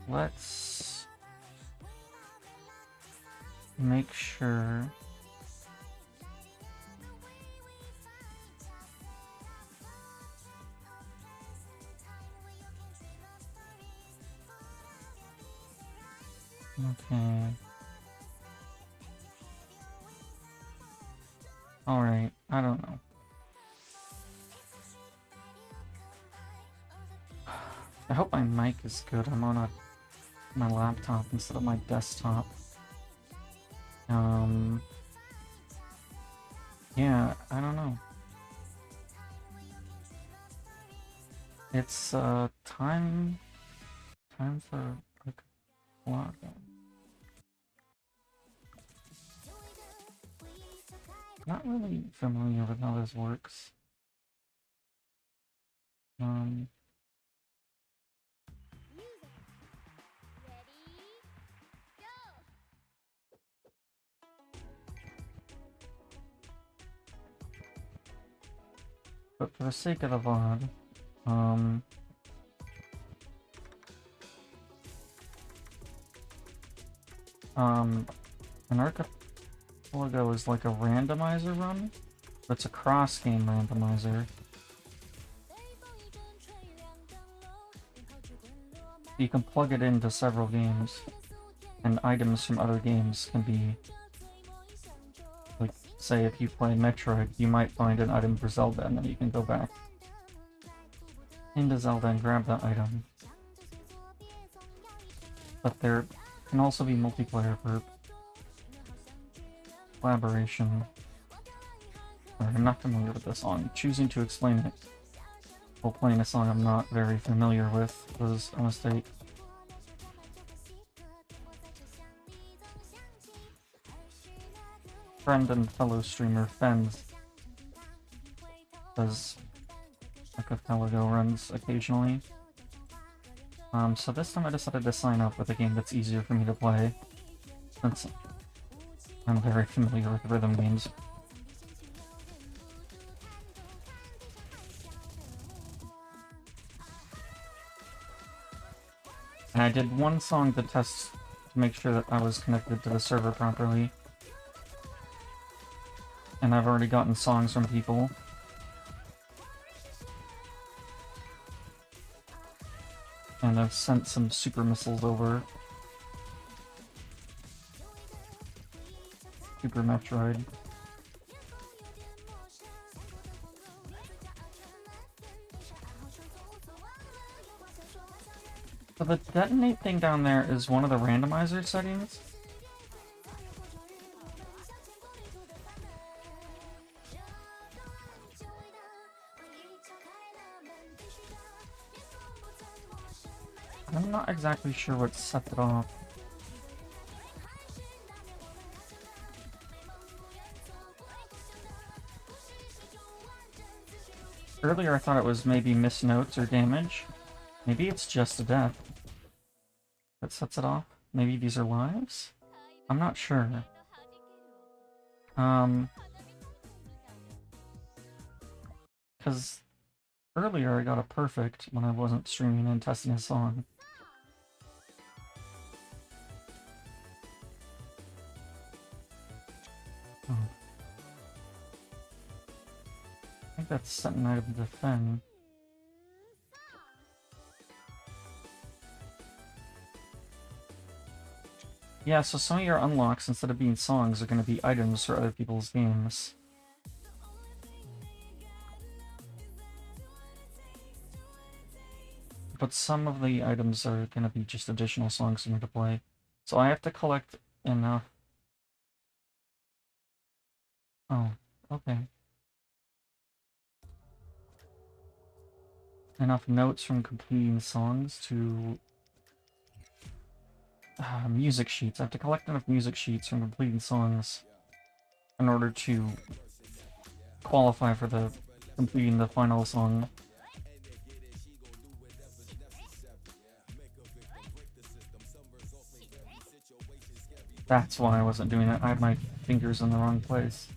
let's make sure. Okay. Alright, I don't know. I hope my mic is good. I'm on my laptop instead of my desktop. Yeah, I don't know. It's time for Archipelago. Not really familiar with how this works. But for the sake of the VOD, an Archipelago is like a randomizer run, but it's a cross-game randomizer. You can plug it into several games, and items from other games can be, like, say if you play Metroid, you might find an item for Zelda, and then you can go back into Zelda and grab that item. But there can also be multiplayer for collaboration. I'm not familiar with the song. Choosing to explain it while playing a song I'm not very familiar with was a mistake. Friend and fellow streamer Fens does Archipelago runs occasionally. So this time I decided to sign up with a game that's easier for me to play, since I'm very familiar with rhythm games. And I did one song to test to make sure that I was connected to the server properly. And I've already gotten songs from people. And I've sent some super missiles over. Super Metroid. So the detonate thing down there is one of the randomizer settings. I'm not exactly sure what set it off. Earlier I thought it was maybe missed notes or damage. Maybe it's just a death that sets it off. Maybe these are lives? I'm not sure. Because earlier I got a perfect when I wasn't streaming and testing a song. Oh. I think that's setting out of the thing. Yeah, so some of your unlocks, instead of being songs, are going to be items for other people's games. But some of the items are going to be just additional songs for me to play. So I have to collect enough. Oh, okay. Enough notes from completing songs to music sheets. I have to collect enough music sheets from completing songs in order to qualify for the completing the final song. That's why I wasn't doing it. I had my fingers in the wrong place.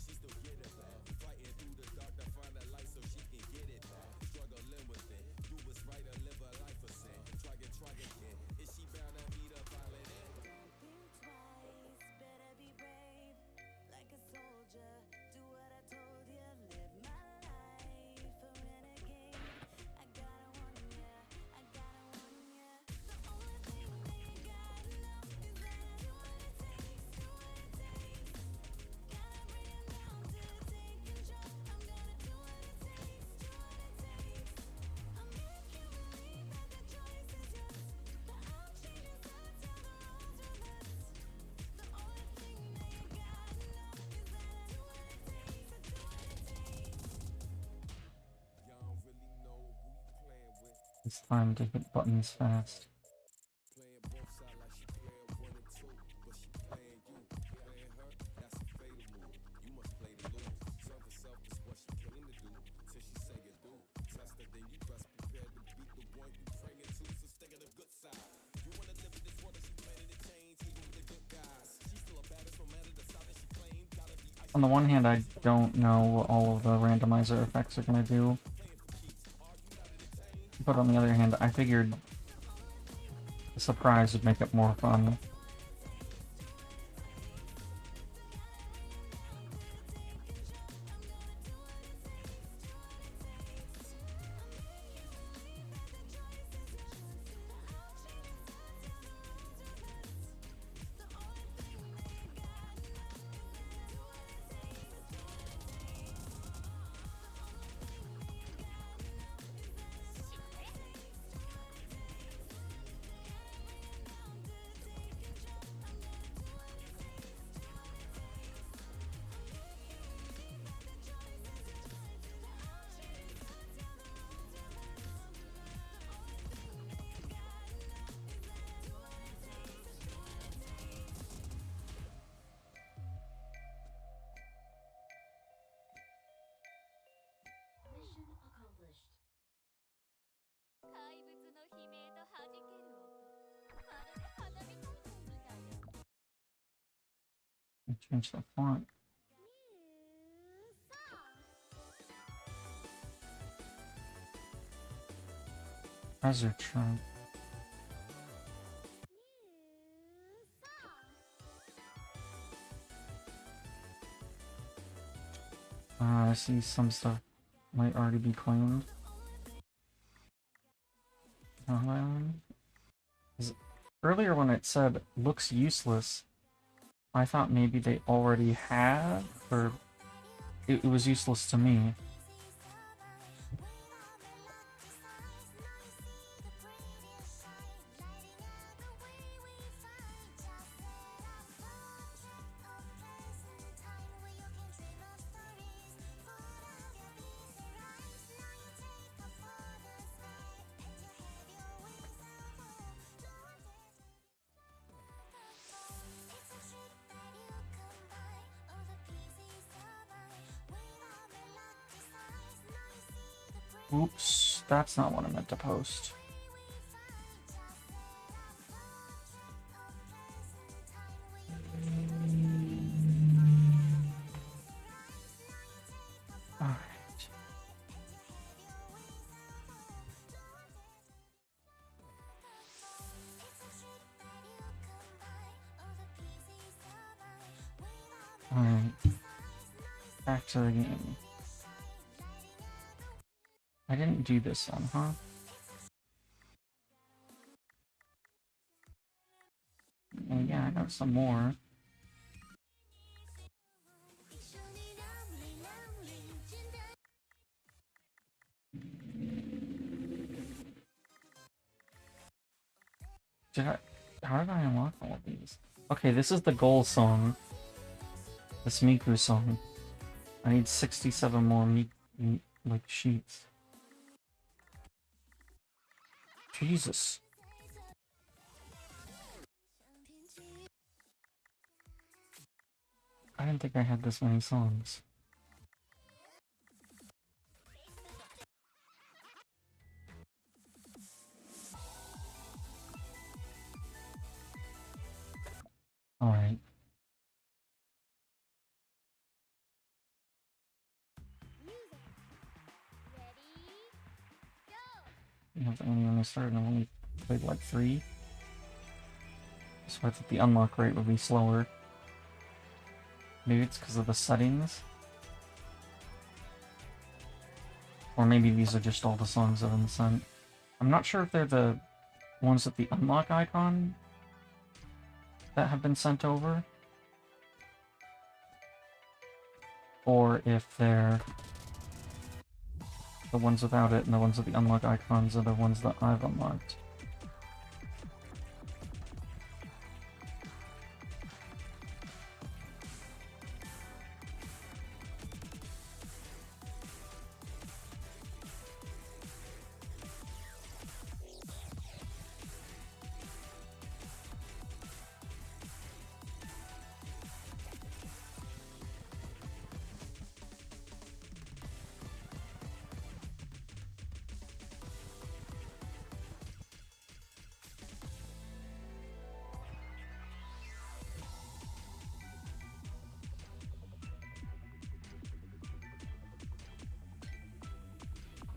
It's time to hit buttons fast. On the one hand, I don't know what all of the randomizer effects are gonna do. But on the other hand, I figured the surprise would make it more fun. Change the font. Treasure trove. I see some stuff might already be claimed. Earlier when it said looks useless, I thought maybe they already had, or it was useless to me. Oops, that's not what I meant to post. Alright. Alright. Back to the game. I didn't do this one, huh? Oh yeah, I got some more. How did I unlock all of these? Okay, this is the goal song. This Miku song. I need 67 more like sheets. Jesus. I didn't think I had this many songs. Alright. You know, when I started, I only played like 3. So I thought the unlock rate would be slower. Maybe it's because of the settings. Or maybe these are just all the songs that have been sent. I'm not sure if they're the ones with the unlock icon that have been sent over, or if they're the ones without it and the ones with the unlock icons are the ones that I've unlocked.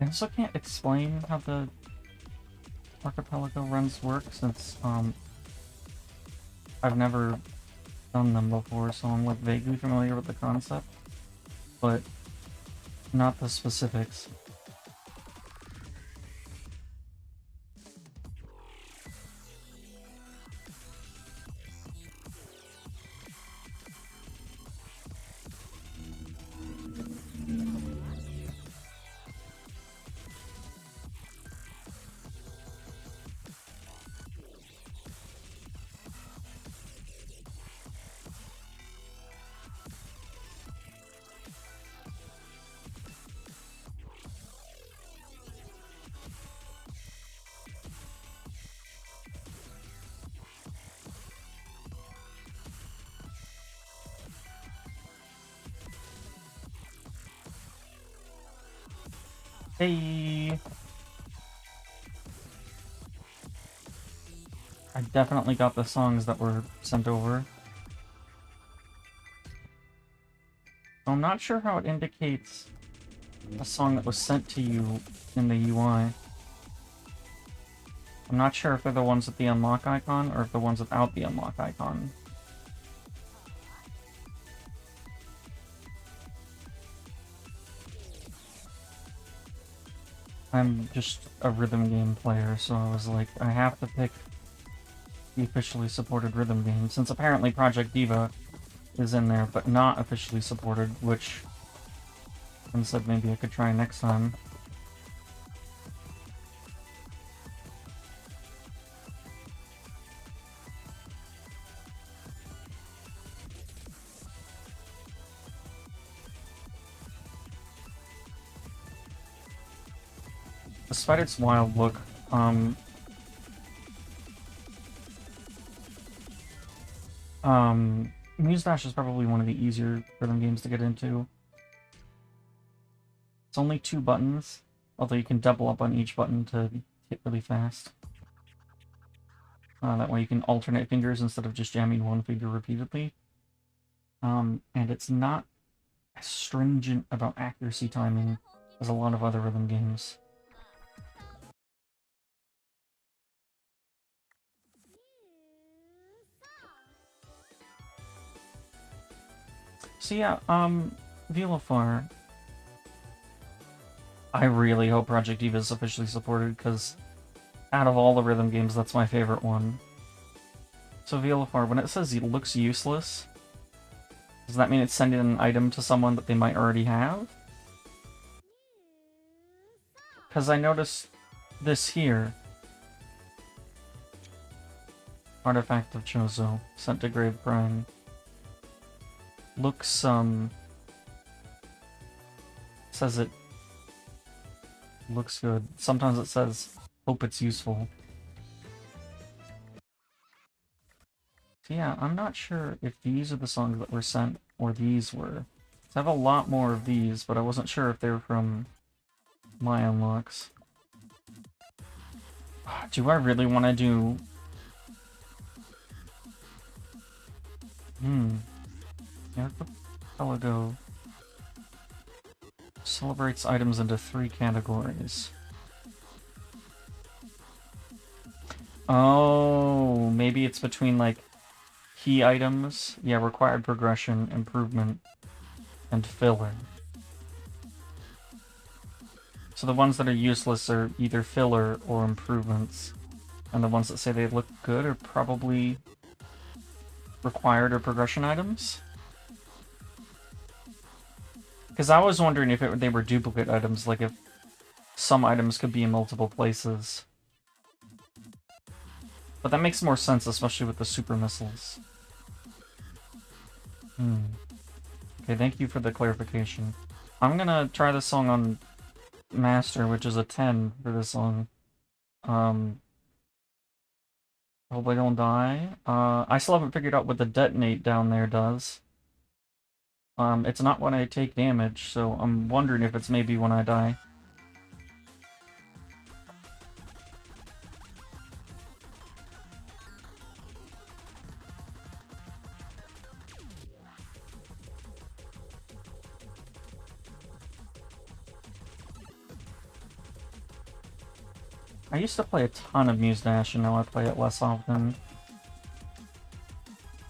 I also can't explain how the Archipelago runs work since I've never done them before, so I'm like vaguely familiar with the concept, but not the specifics. Hey! I definitely got the songs that were sent over. I'm not sure how it indicates a song that was sent to you in the UI. I'm not sure if they're the ones with the unlock icon or if the ones without the unlock icon. I'm just a rhythm game player, so I was like, I have to pick the officially supported rhythm game, since apparently Project Diva is in there, but not officially supported, which I said maybe I could try next time. Despite its wild look, Muse Dash is probably one of the easier rhythm games to get into. It's only 2 buttons, although you can double up on each button to hit really fast. That way you can alternate fingers instead of just jamming one finger repeatedly. And it's not as stringent about accuracy timing as a lot of other rhythm games. So yeah, Vilafar. I really hope Project Diva is officially supported, because out of all the rhythm games, that's my favorite one. So Vilafar, when it says it looks useless, does that mean it's sending an item to someone that they might already have? Because I noticed this here. Artifact of Chozo, sent to Grave Prime. Looks, says it looks good. Sometimes it says, hope it's useful. So yeah, I'm not sure if these are the songs that were sent, or these were. So I have a lot more of these, but I wasn't sure if they were from my unlocks. Do I really want to do... Archipelago celebrates items into 3 categories. Oh, maybe it's between, like, key items? Yeah, required progression, improvement, and filler. So the ones that are useless are either filler or improvements, and the ones that say they look good are probably required or progression items? Because I was wondering if they were duplicate items, like if some items could be in multiple places. But that makes more sense, especially with the super missiles. Okay, thank you for the clarification. I'm gonna try this song on Master, which is a 10 for this song. Hope I don't die. I still haven't figured out what the detonate down there does. It's not when I take damage, so I'm wondering if it's maybe when I die. I used to play a ton of Muse Dash, and now I play it less often.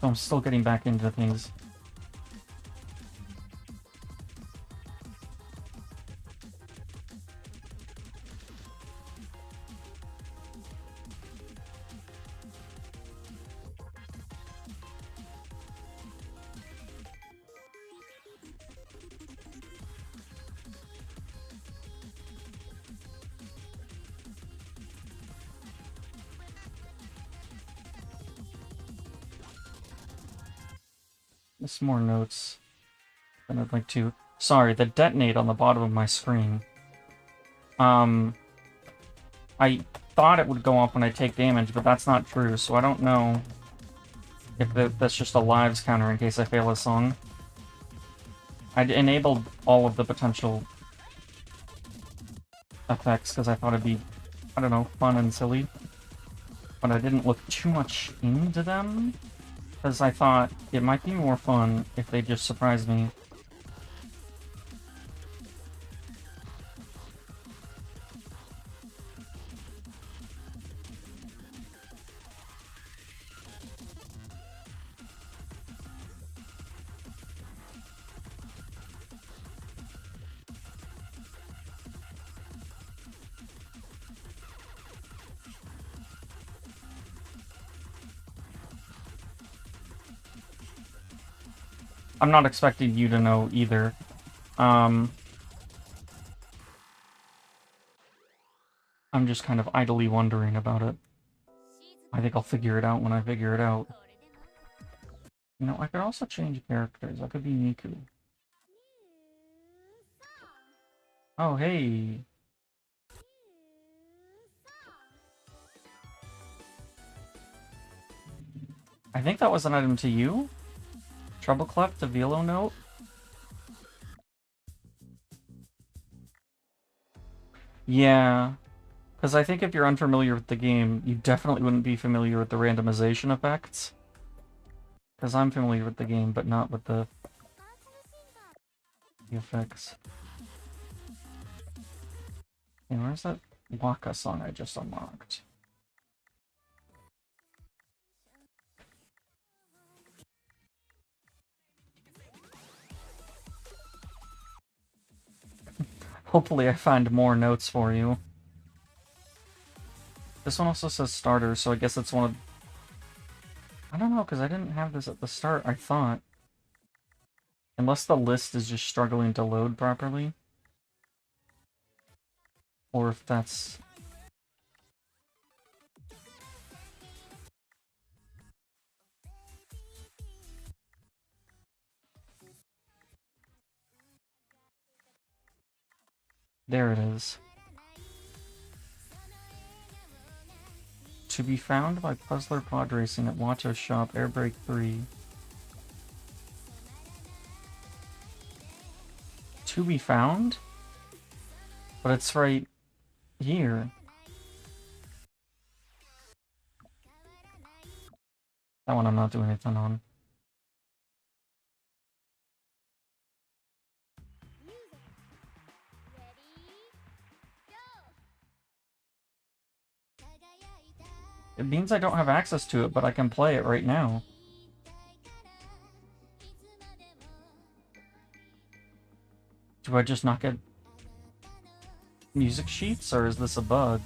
So I'm still getting back into things. There's more notes than I'd like to. Sorry, the detonate on the bottom of my screen. I thought it would go off when I take damage, but that's not true, so I don't know if that's just a lives counter in case I fail a song. I enabled all of the potential effects because I thought it'd be, I don't know, fun and silly. But I didn't look too much into them because I thought it might be more fun if they just surprised me. I'm not expecting you to know either. I'm just kind of idly wondering about it. I think I'll figure it out when I figure it out. You know, I could also change characters. I could be Miku. Oh, hey! I think that was an item to you? Treble clef to velo note? Yeah. Because I think if you're unfamiliar with the game, you definitely wouldn't be familiar with the randomization effects. Because I'm familiar with the game, but not with the effects. Hey, where's that Waka song I just unlocked? Hopefully I find more notes for you. This one also says starter, so I guess it's one of... I don't know, because I didn't have this at the start, I thought. Unless the list is just struggling to load properly. Or if that's... There it is. To be found by Puzzler Pod Racing at Watto Shop, Airbreak 3. To be found? But it's right here. That one I'm not doing anything on. It means I don't have access to it, but I can play it right now. Do I just not get music sheets, or is this a bug?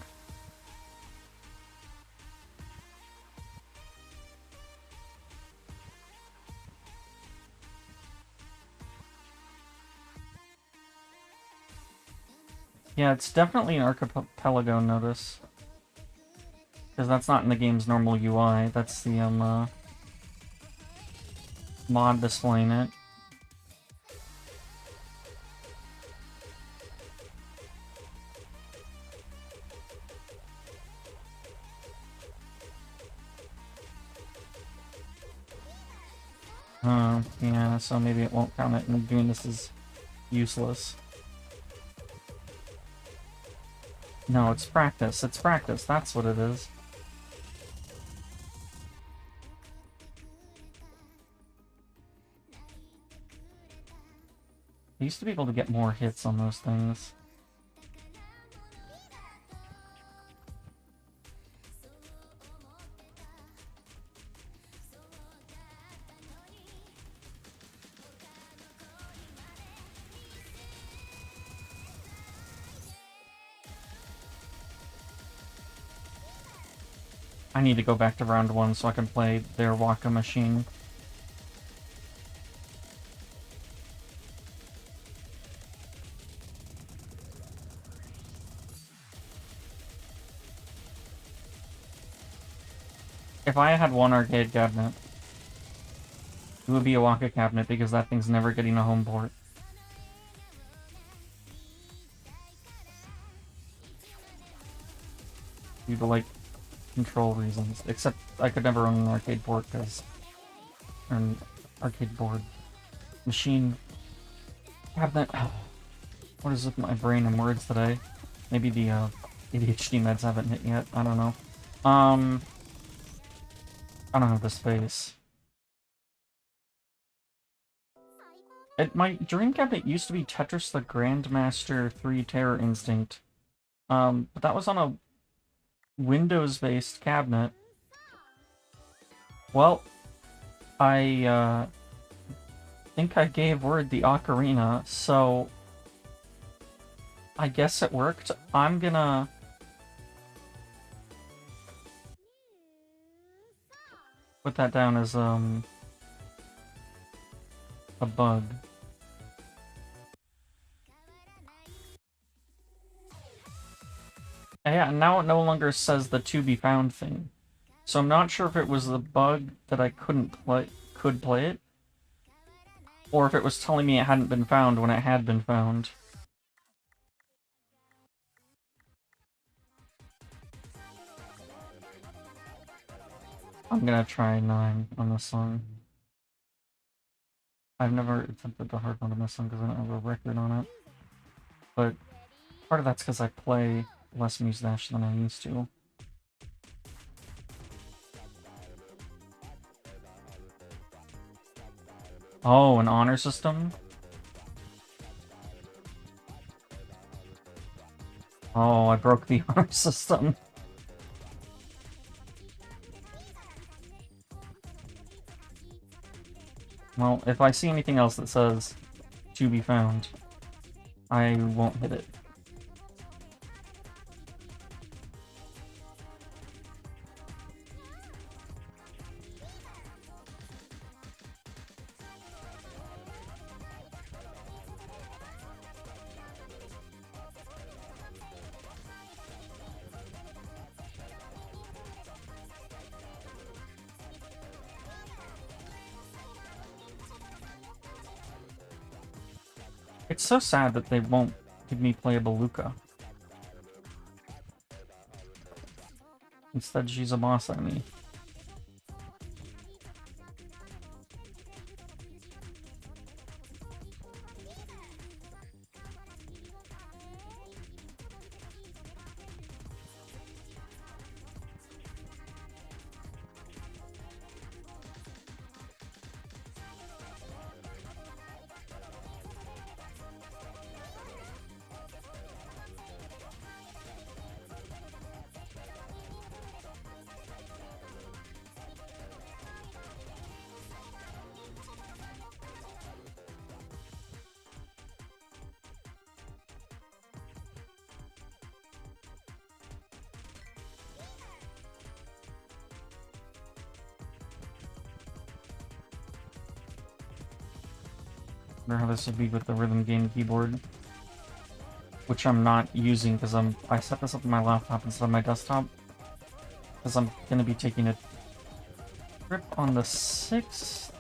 Yeah, it's definitely an Archipelago notice. Because that's not in the game's normal UI, that's the mod displaying it. Yeah, so maybe it won't count it, and doing this is useless. No, it's practice, that's what it is. I used to be able to get more hits on those things. I need to go back to round 1 so I can play their Waka machine. If I had one arcade cabinet, it would be a Waka cabinet because that thing's never getting a home port. Due to, like, control reasons. Except I could never own an arcade port because... or an arcade board. Machine. Cabinet. What is with my brain and words today? Maybe the ADHD meds haven't hit yet. I don't know. I don't have the space. My dream cabinet used to be Tetris the Grandmaster 3 Terror Instinct. But that was on a Windows-based cabinet. Well, I think I gave word the ocarina, so I guess it worked. I'm gonna put that down as a bug. Yeah, now it no longer says the to be found thing. So I'm not sure if it was the bug that I could play it, or if it was telling me it hadn't been found when it had been found. I'm gonna try 9 on this song. I've never attempted the hard mode on this song because I don't have a record on it. But part of that's because I play less Muse Dash than I used to. Oh, an honor system? Oh, I broke the honor system. Well, if I see anything else that says to be found, I won't hit it. It's so sad that they won't give me playable Luca. Instead, she's a boss enemy. I wonder how this would be with the rhythm game keyboard, which I'm not using because I set this up on my laptop instead of my desktop because I'm gonna be taking a trip on the 6th,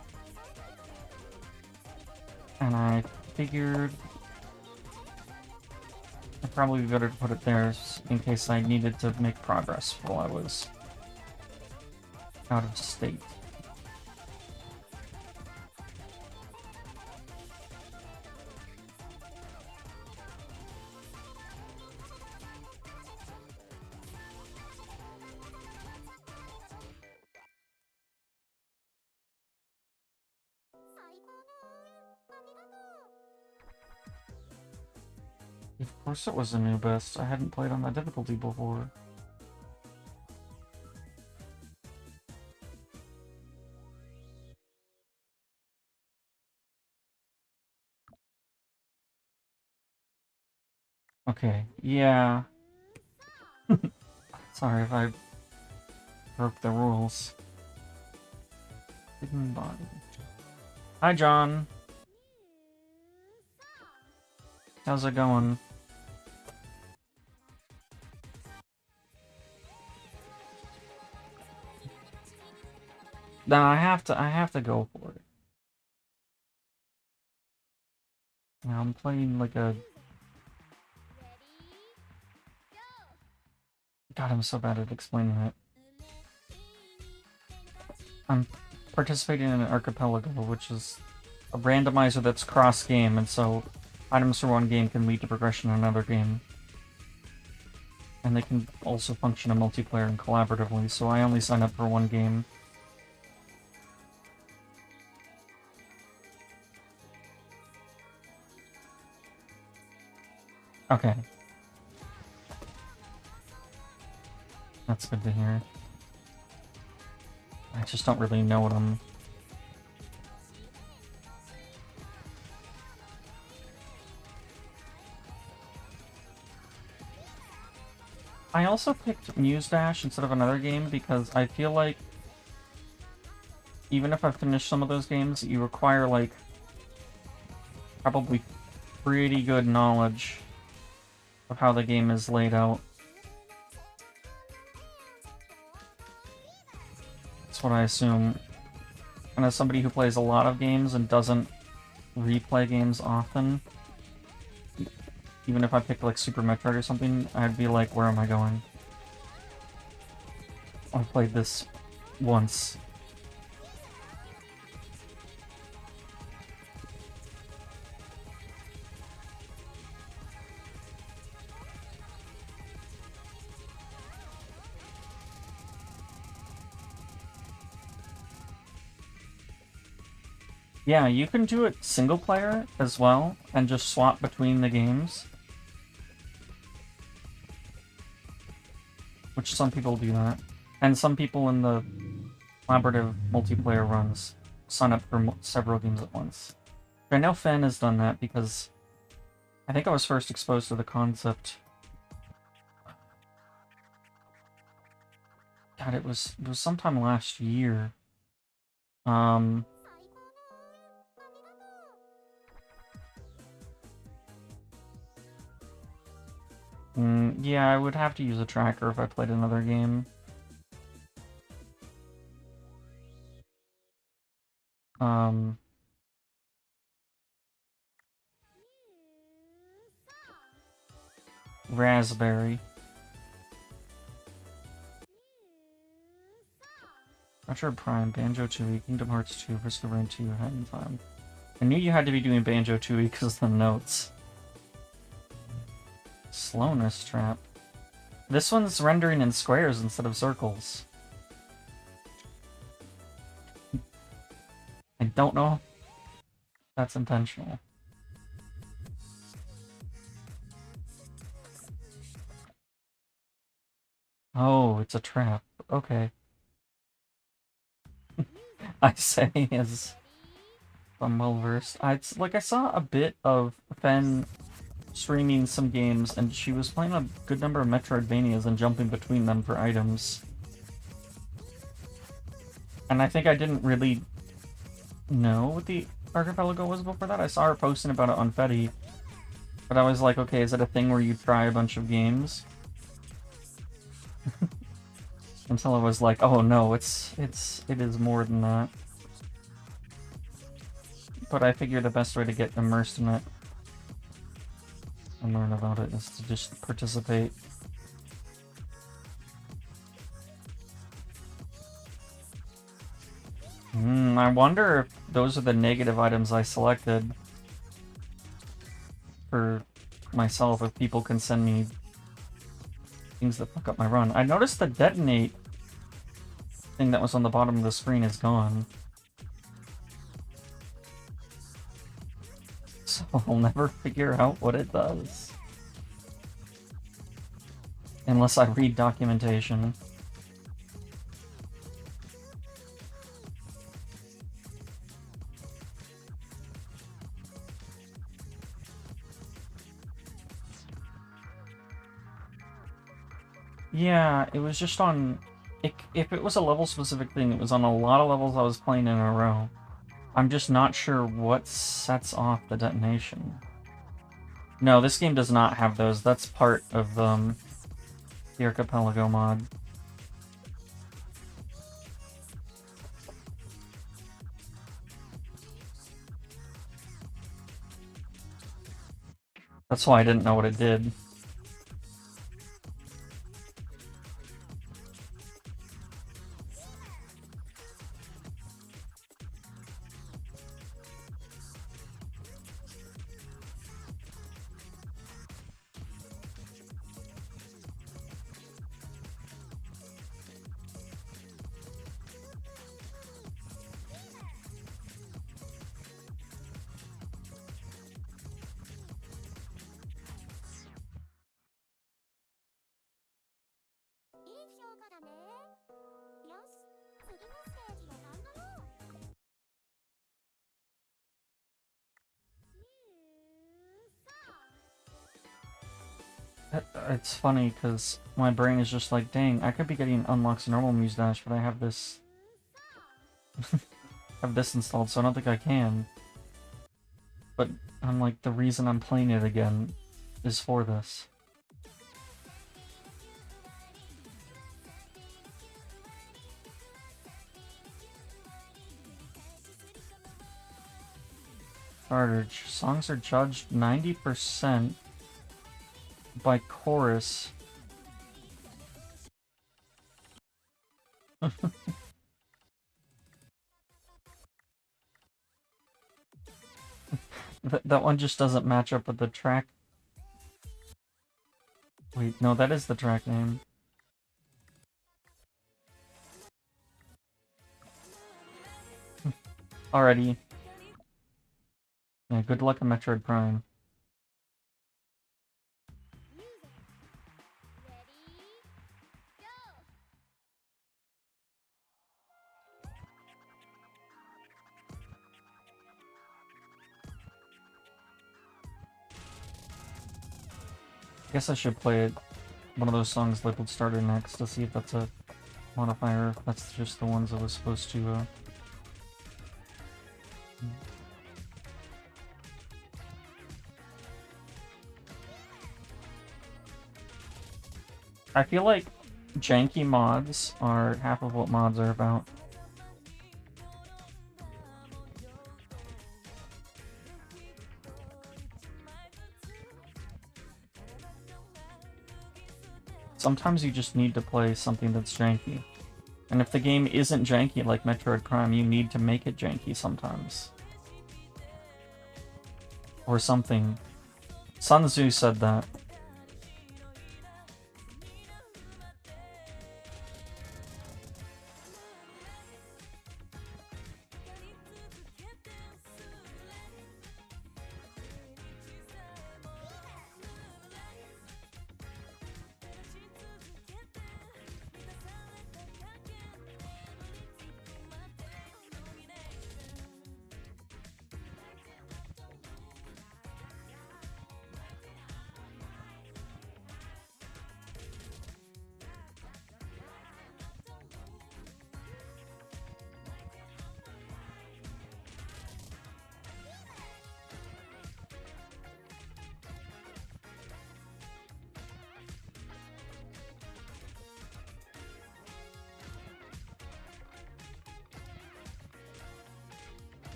and I figured I'd probably be better to put it there in case I needed to make progress while I was out of state. Of course it was a new best. I hadn't played on that difficulty before. Okay, yeah. Sorry if I broke the rules. Hidden body. Hi, John. How's it going? No, I have to go for it. Now I'm playing like a... God, I'm so bad at explaining it. I'm participating in an Archipelago, which is a randomizer that's cross-game, and so items for one game can lead to progression in another game. And they can also function in multiplayer and collaboratively, so I only sign up for one game. Okay. That's good to hear. I just don't really know what I'm... I also picked Muse Dash instead of another game because I feel like even if I finish some of those games, you require, like, probably pretty good knowledge of how the game is laid out. That's what I assume. And as somebody who plays a lot of games and doesn't replay games often, even if I picked like Super Metroid or something, I'd be like, where am I going? I played this once. Yeah, you can do it single player as well, and just swap between the games. Which some people do that. And some people in the collaborative multiplayer runs sign up for several games at once. I know Fen has done that because I think I was first exposed to the concept. God, it was sometime last year. Yeah, I would have to use a tracker if I played another game. Raspberry. Metroid Prime, Banjo-Tooie, Kingdom Hearts 2, Risk of Rain 2, Hat in Time. I knew you had to be doing Banjo-Tooie because of the notes. Slowness Trap. This one's rendering in squares instead of circles. I don't know if that's intentional. Oh, it's a trap. Okay. I say as I'm well versed. I saw a bit of Fen streaming some games, and she was playing a good number of Metroidvanias and jumping between them for items. And I think I didn't really know what the Archipelago was before that. I saw her posting about it on Fetty, but I was like, okay, is it a thing where you try a bunch of games? Until I was like, oh no, it is more than that. But I figure the best way to get immersed in it and learn about it is to just participate. I wonder if those are the negative items I selected for myself, if people can send me things that fuck up my run. I noticed the detonate thing that was on the bottom of the screen is gone. So I'll never figure out what it does. Unless I read documentation. Yeah, it was just on if it was a level-specific thing, it was on a lot of levels I was playing in a row. I'm just not sure what sets off the detonation. No, this game does not have those. That's part of the Archipelago mod. That's why I didn't know what it did. It's funny because my brain is just like, dang, I could be getting unlocks in normal Muse Dash, but I have this have this installed, so I don't think I can. But I'm like, the reason I'm playing it again is for this. Cartridge. Songs are judged 90% by chorus. That one just doesn't match up with the track. Wait, no, that is the track name. Alrighty. Yeah, good luck on Metroid Prime. Guess I should play it, one of those songs labeled starter next to see if that's a modifier, if that's just the ones I was supposed to, I feel like janky mods are half of what mods are about. Sometimes you just need to play something that's janky. And if the game isn't janky like Metroid Prime, you need to make it janky sometimes. Or something. Sun Tzu said that.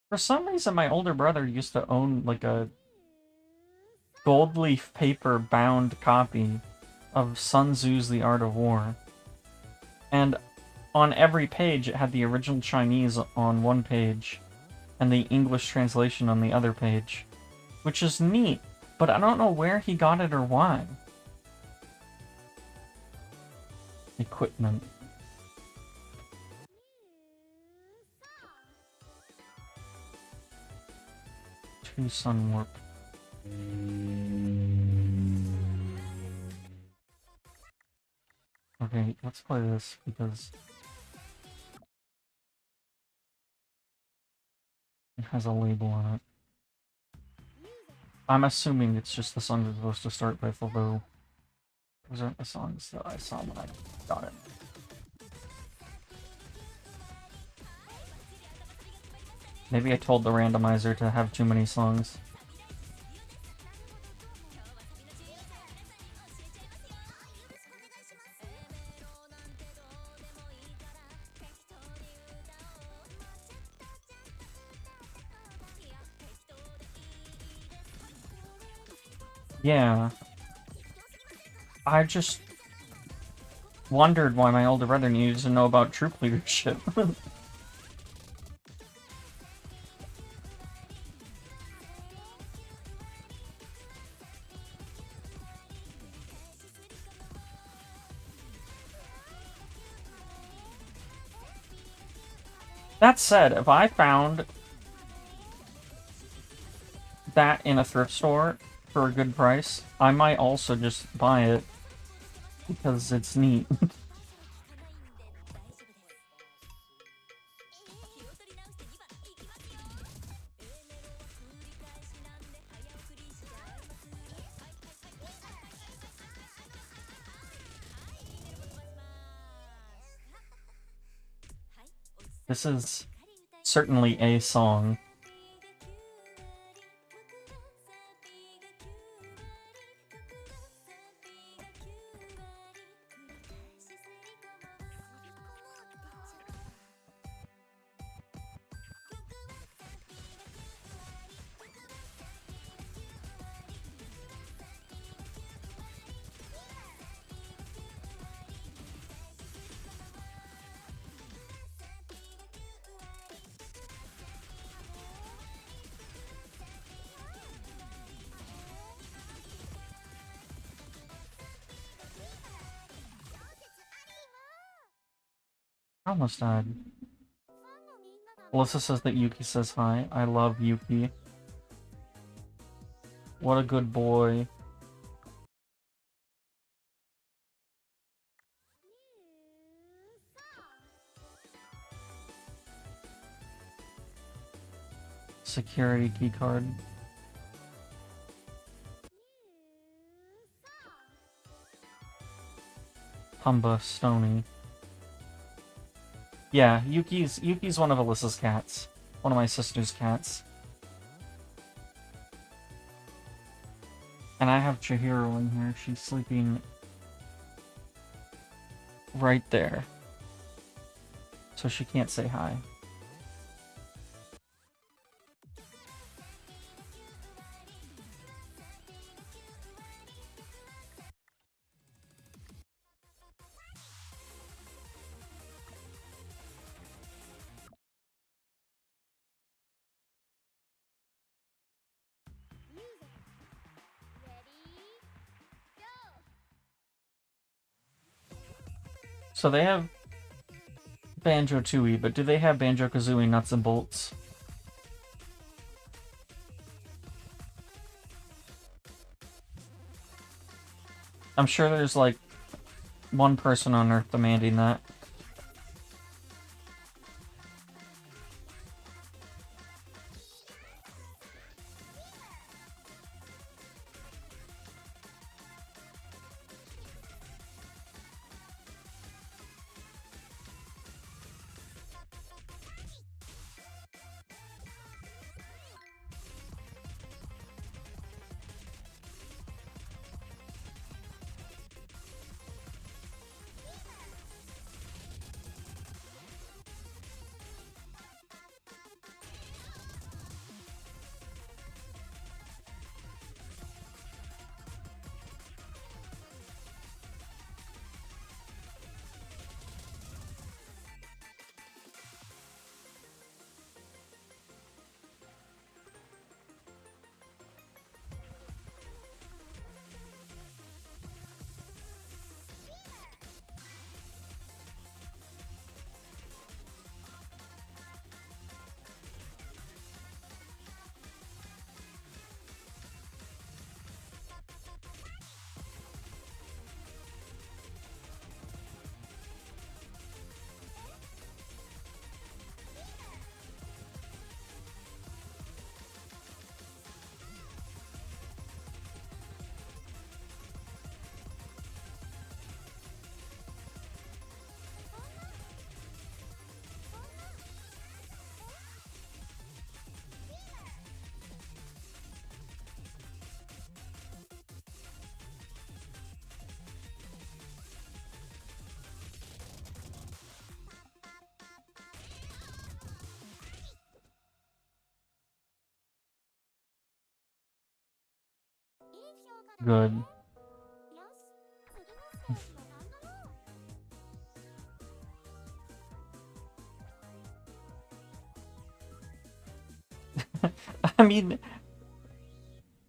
For some reason, my older brother used to own like a gold leaf paper bound copy of Sun Tzu's The Art of War. And on every page, it had the original Chinese on one page and the English translation on the other page, which is neat, but I don't know where he got it or why. Equipment. Sun Warp. Okay, let's play this because It has a label on it. I'm assuming it's just the song that's supposed to start with, although those aren't the songs that I saw when I got it. Maybe I told the randomizer to have too many songs. Yeah. I just wondered why my older brother needed to know about troop leadership. That said, if I found that in a thrift store for a good price, I might also just buy it because it's neat. This is certainly a song. I almost died. Alyssa says that Yuki says hi. I love Yuki. What a good boy. Security keycard. Humba Stony. Yeah, Yuki's one of Alyssa's cats. One of my sister's cats. And I have Chihiro in here. She's sleeping right there. So she can't say hi. So they have Banjo-Tooie, but do they have Banjo-Kazooie Nuts and Bolts? I'm sure there's like one person on Earth demanding that. Good. I mean,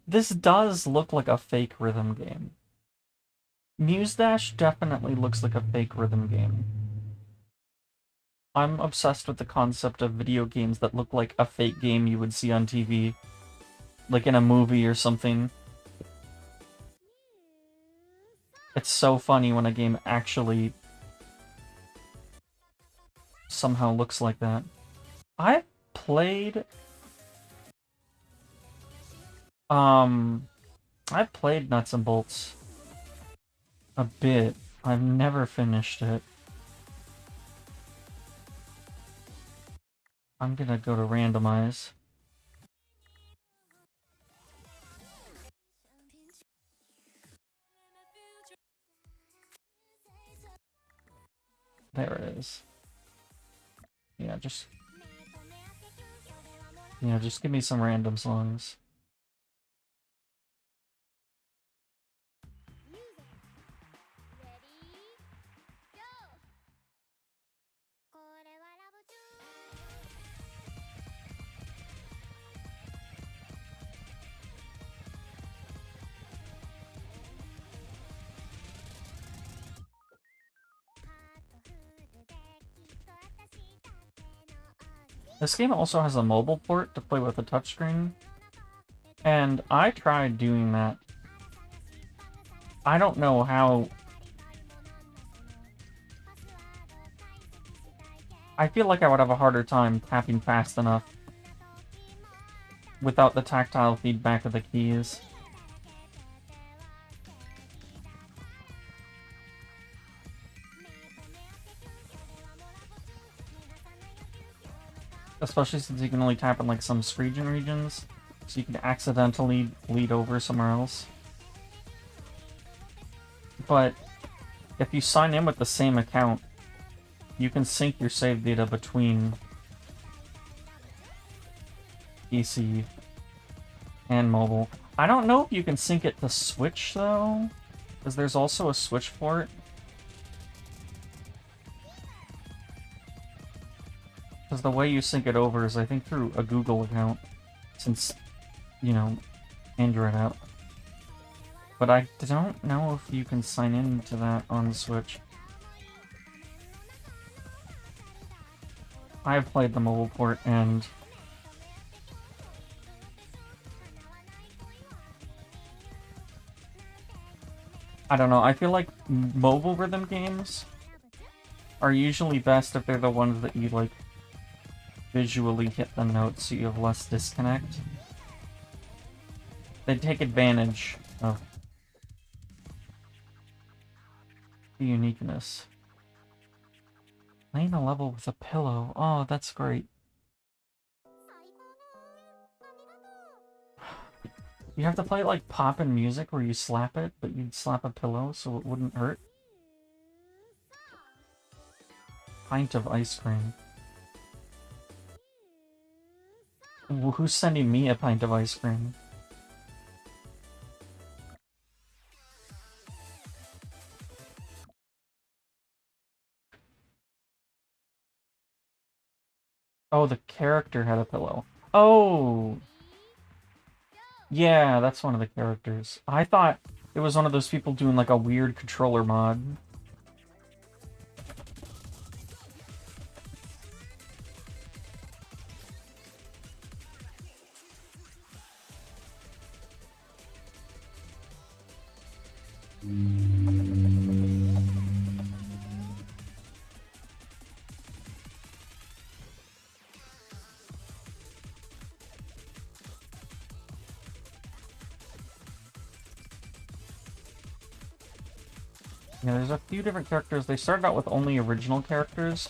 this does look like a fake rhythm game. Muse Dash definitely looks like a fake rhythm game. I'm obsessed with the concept of video games that look like a fake game you would see on TV. Like in a movie or something. It's so funny when a game actually somehow looks like that. I've played... I've played Nuts and Bolts a bit. I've never finished it. I'm gonna go to randomize. There it is. Yeah, just give me some random songs. This game also has a mobile port to play with a touchscreen, and I tried doing that. I don't know how... I feel like I would have a harder time tapping fast enough without the tactile feedback of the keys. Especially since you can only tap in like some screen regions, so you can accidentally lead over somewhere else. But if you sign in with the same account, you can sync your save data between PC and mobile. I don't know if you can sync it to Switch though, because there's also a Switch port. Because the way you sync it over is, I think, through a Google account, since, you know, Android app. But I don't know if you can sign into that on the Switch. I've played the mobile port, and I don't know, I feel like mobile rhythm games are usually best if they're the ones that you, like, visually hit the notes so you have less disconnect. They take advantage of the uniqueness. Playing a level with a pillow. Oh, that's great. You have to play like poppin' music where you slap it, but you'd slap a pillow so it wouldn't hurt. Pint of ice cream. Who's sending me a pint of ice cream? Oh, the character had a pillow. Oh! Yeah, that's one of the characters. I thought it was one of those people doing like a weird controller mod. Yeah, there's a few different characters. They started out with only original characters,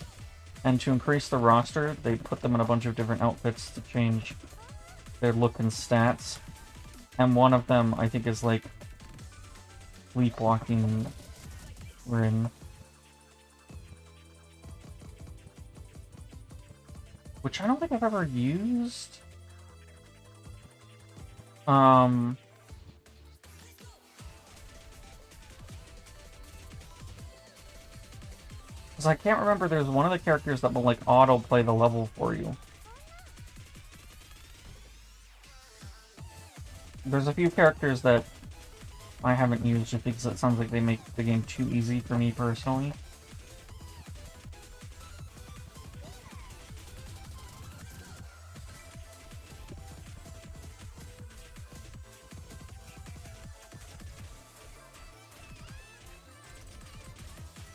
and to increase the roster, they put them in a bunch of different outfits to change their look and stats. And one of them, I think, is like sleepwalking Rin. Which I don't think I've ever used. Because I can't remember, there's one of the characters that will, like, auto-play the level for you. There's a few characters that I haven't used just because it sounds like they make the game too easy for me personally.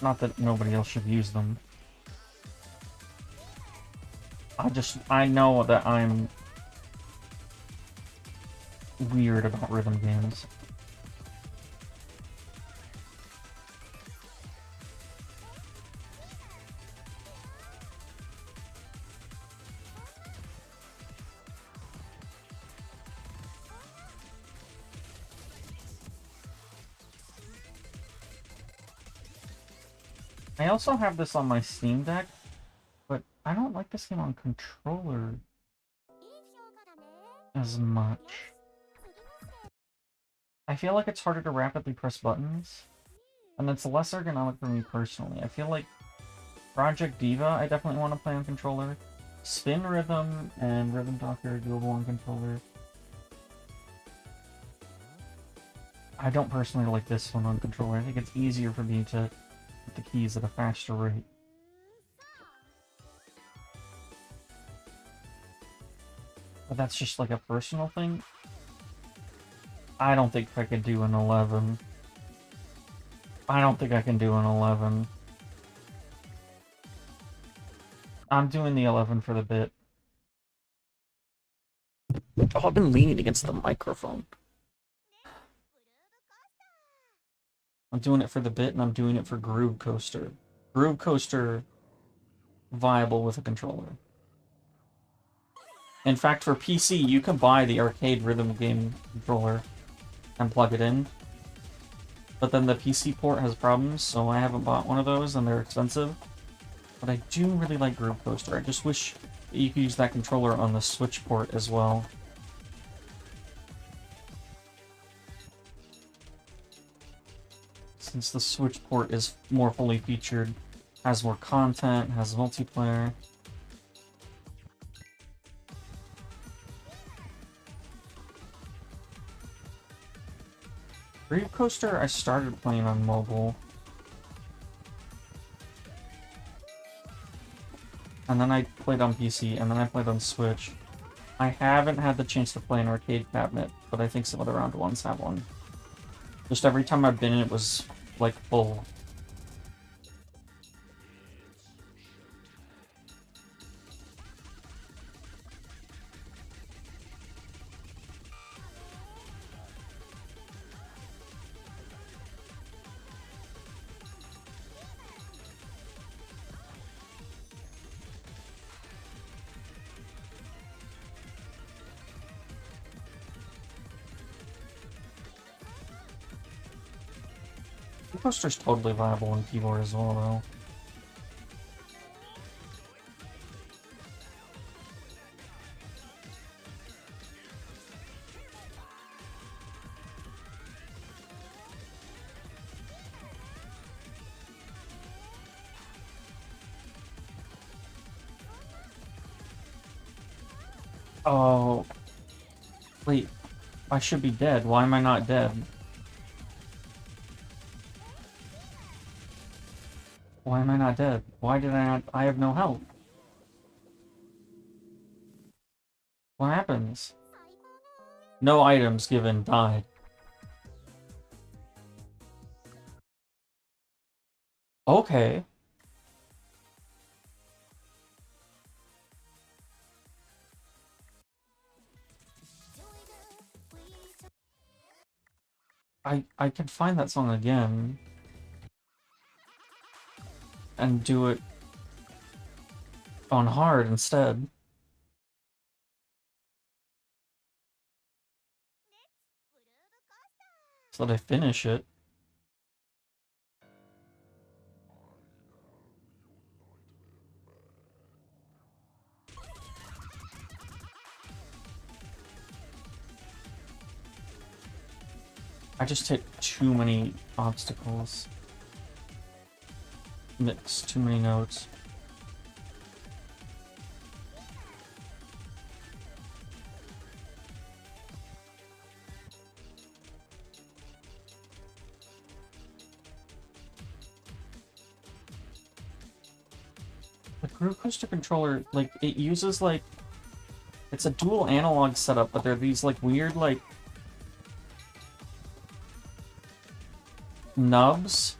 Not that nobody else should use them. I know that I'm weird about rhythm games. I also have this on my Steam Deck, but I don't like this game on controller as much. I feel like it's harder to rapidly press buttons, and it's less ergonomic for me personally. I feel like Project Diva I definitely want to play on controller. Spin Rhythm and Rhythm Talker are doable on controller. I don't personally like this one on controller. I think it's easier for me to hit the keys at a faster rate. But that's just like a personal thing. I don't think I could do an 11. I don't think I can do an 11. I'm doing the 11 for the bit. Oh, I've been leaning against the microphone. I'm doing it for the bit, and I'm doing it for Groove Coaster. Groove Coaster, viable with a controller. In fact, for PC, you can buy the arcade rhythm game controller and plug it in. But then the PC port has problems, so I haven't bought one of those, and they're expensive. But I do really like Groove Coaster. I just wish that you could use that controller on the Switch port as well. Since the Switch port is more fully featured, has more content, has multiplayer. Groove Coaster I started playing on mobile. And then I played on PC, and then I played on Switch. I haven't had the chance to play an arcade cabinet, but I think some other round ones have one. Just every time I've been in, it was, like, full. The coaster's totally viable on keyboard as well, though. Oh... Wait, I should be dead. Why am I not dead? Why am I not dead? Why did I not... I have no health. What happens? No items given. Died. Okay. I can find that song again. And do it on hard instead. So that I finish it. I just hit too many obstacles. mix too many notes. The Groove Coaster controller, like, it uses, like, it's a dual analog setup, but they're these, like, weird, like, nubs.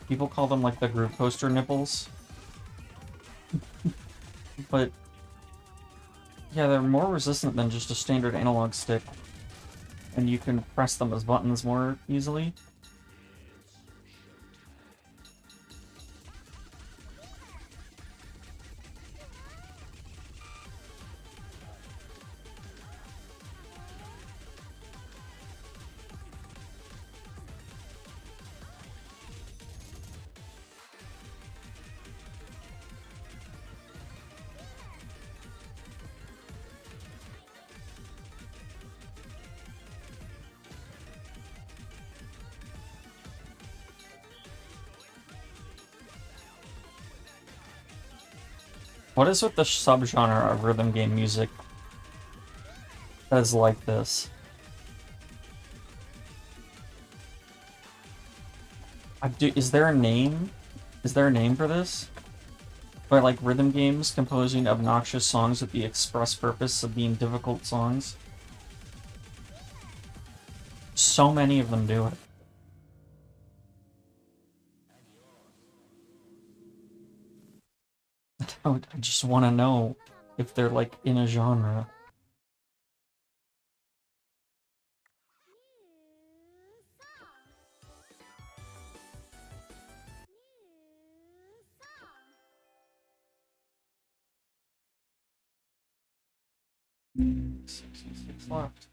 People call them, like, the Groove Coaster nipples. But, yeah, they're more resistant than just a standard analog stick. And you can press them as buttons more easily. What is with the subgenre of rhythm game music that is like this? Is there a name? Is there a name for this? Or like rhythm games composing obnoxious songs with the express purpose of being difficult songs? So many of them do it. I just want to know if they're like in a genre. Six left.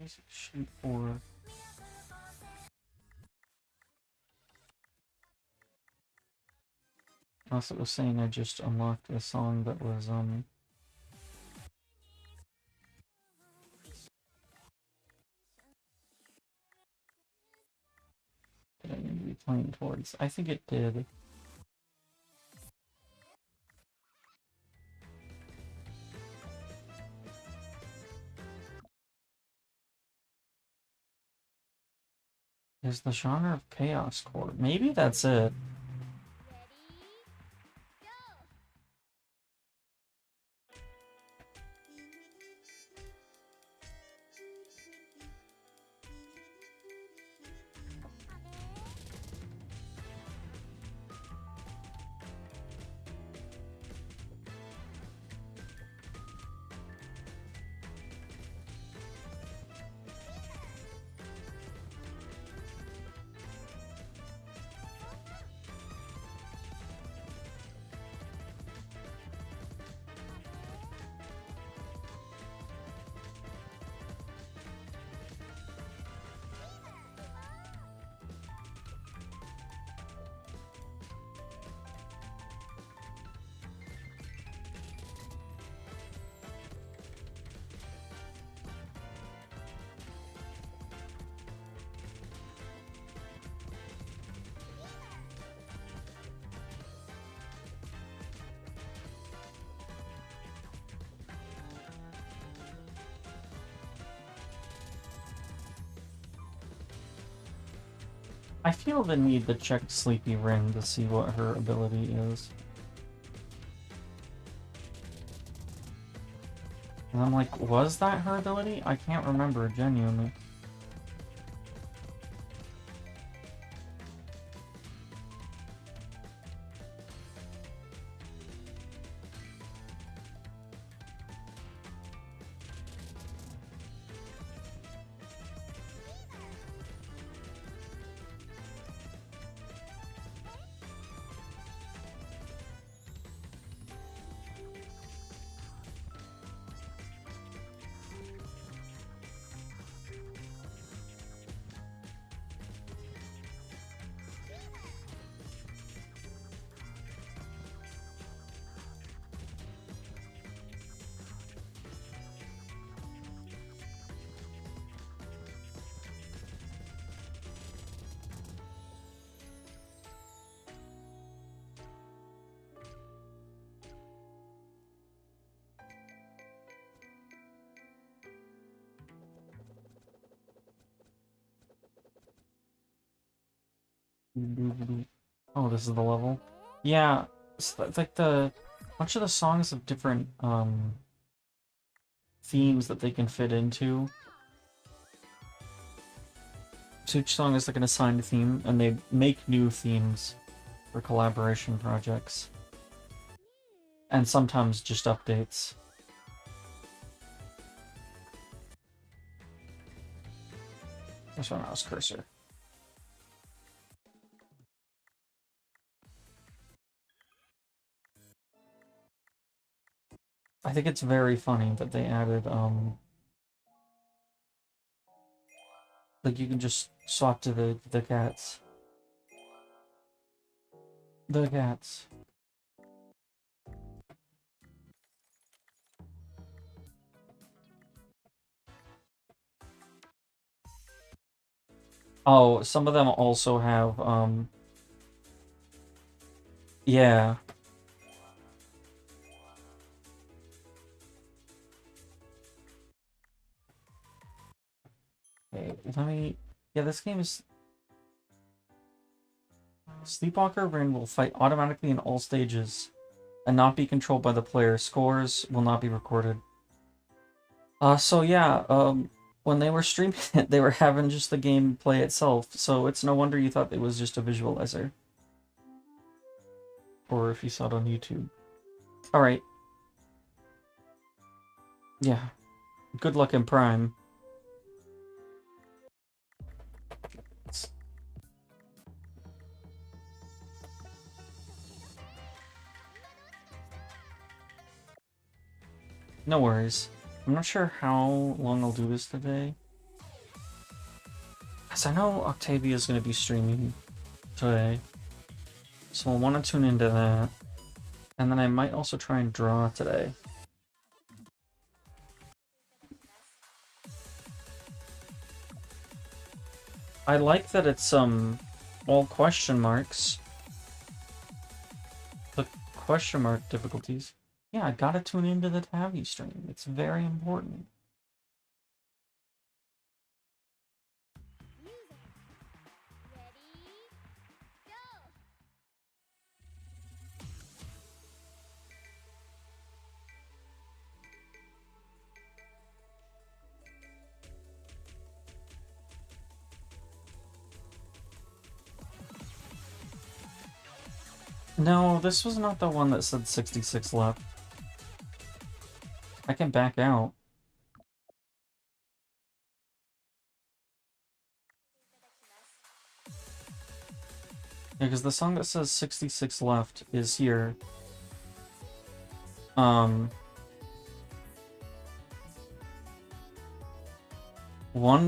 Basic sheet 4. Unless it was saying I just unlocked a song that was that I need to be playing towards. I think it did. Is the genre of chaos chord? Maybe that's it. I feel the need to check Sleepy Ring to see what her ability is. And I'm like, was that her ability? I can't remember, genuinely. Oh, this is the level. Yeah, it's like the bunch of the songs have different themes that they can fit into. So each song is like an assigned theme, and they make new themes for collaboration projects. And sometimes just updates. That's my mouse cursor. I think it's very funny that they added, like you can just swap to the cats. The cats. Oh, some of them also have, yeah. Okay, let me, yeah, this game is, Sleepwalker Rin will fight automatically in all stages and not be controlled by the player. Scores will not be recorded. So yeah, when they were streaming it, they were having just the gameplay itself, so it's no wonder you thought it was just a visualizer. Or if you saw it on YouTube. Alright. Yeah. Good luck in Prime. No worries. I'm not sure how long I'll do this today. Because I know Octavia is going to be streaming today. So I'll want to tune into that. And then I might also try and draw today. I like that it's, all question marks. The question mark difficulties. Yeah, I gotta tune into the Tavi stream. It's very important. No, this was not the one that said 66 left. I can back out. Yeah, because the song that says 66 left is here. One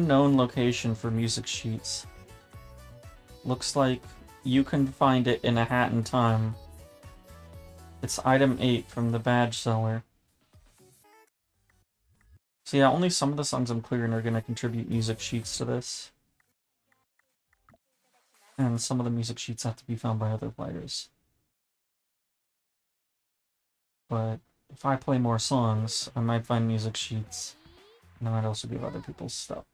known location for music sheets. Looks like you can find it in a hat in time. It's item 8 from the badge seller. So yeah, only some of the songs I'm clearing are going to contribute music sheets to this. And some of the music sheets have to be found by other players. But if I play more songs, I might find music sheets. And I might also give other people's stuff.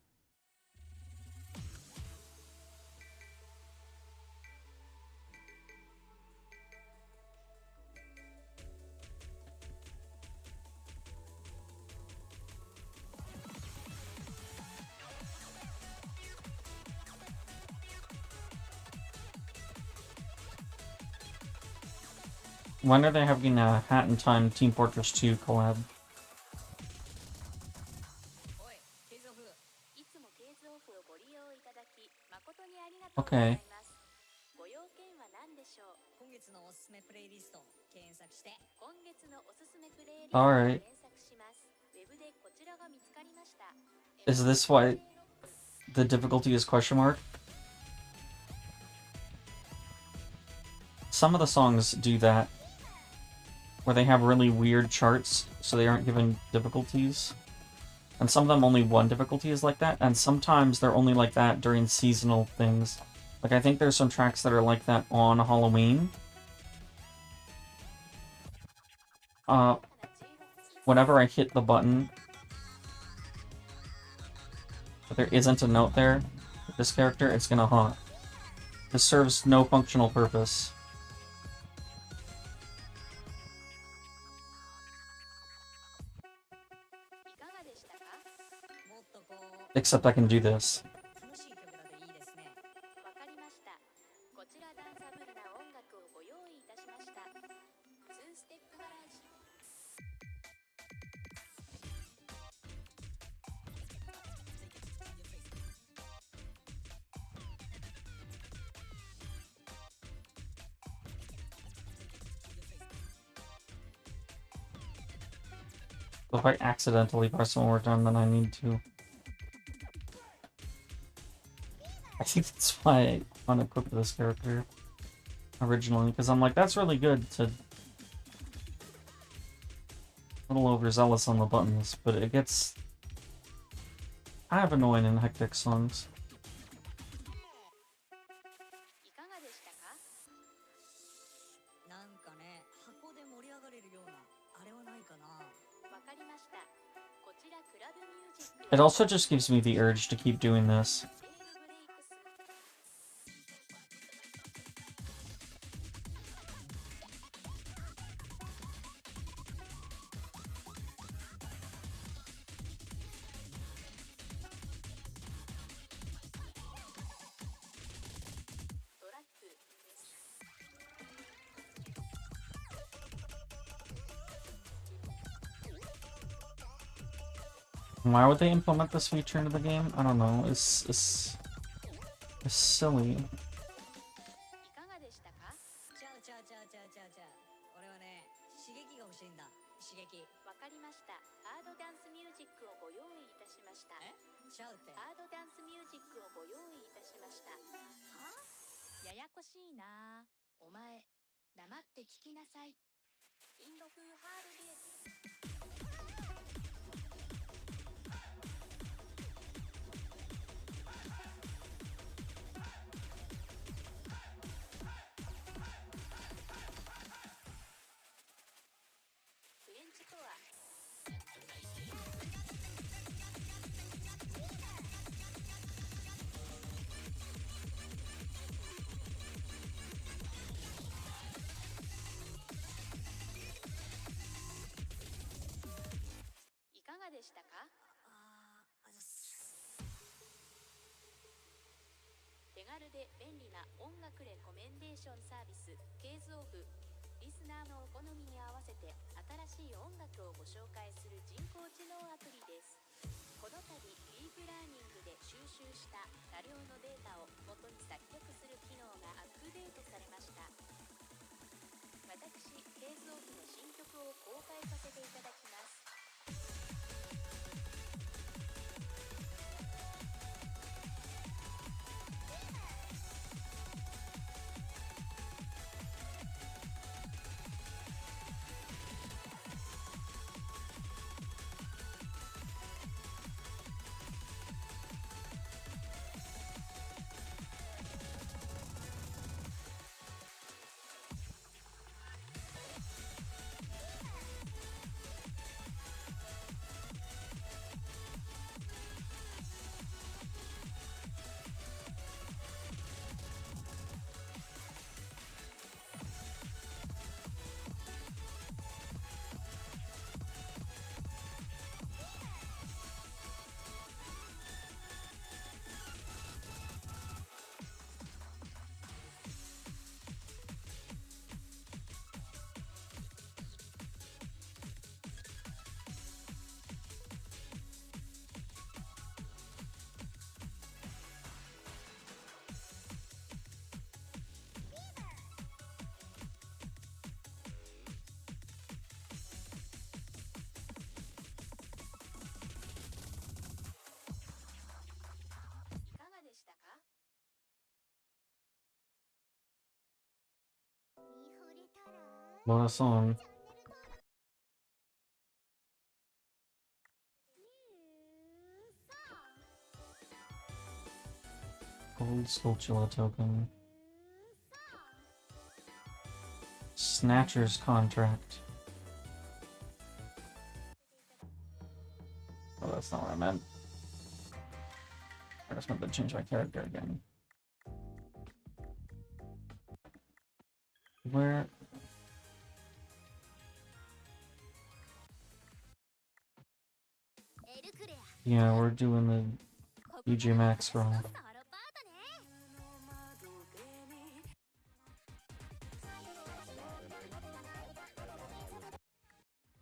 When are they having a Hat in Time Team Fortress 2 collab? Okay. Alright. Is this why the difficulty is question mark? Some of the songs do that, where they have really weird charts, so they aren't given difficulties. And some of them only one difficulty is like that, and sometimes they're only like that during seasonal things. Like, I think there's some tracks that are like that on Halloween. Whenever I hit the button, but there isn't a note there, with this character, it's gonna haunt. This serves no functional purpose. Except I can do this. If I accidentally press one more time, then I need to. I think that's why I unequipped this character originally, because I'm like, that's really good to... A little overzealous on the buttons, but it gets kind of annoying in hectic songs. It also just gives me the urge to keep doing this. Why would they implement this feature into the game? I don't know. It's silly. What a song. Gold Sculptula token. Snatcher's contract. Oh, that's not what I meant. I just meant to change my character again. Where? Yeah, we're doing the DJ Max roll.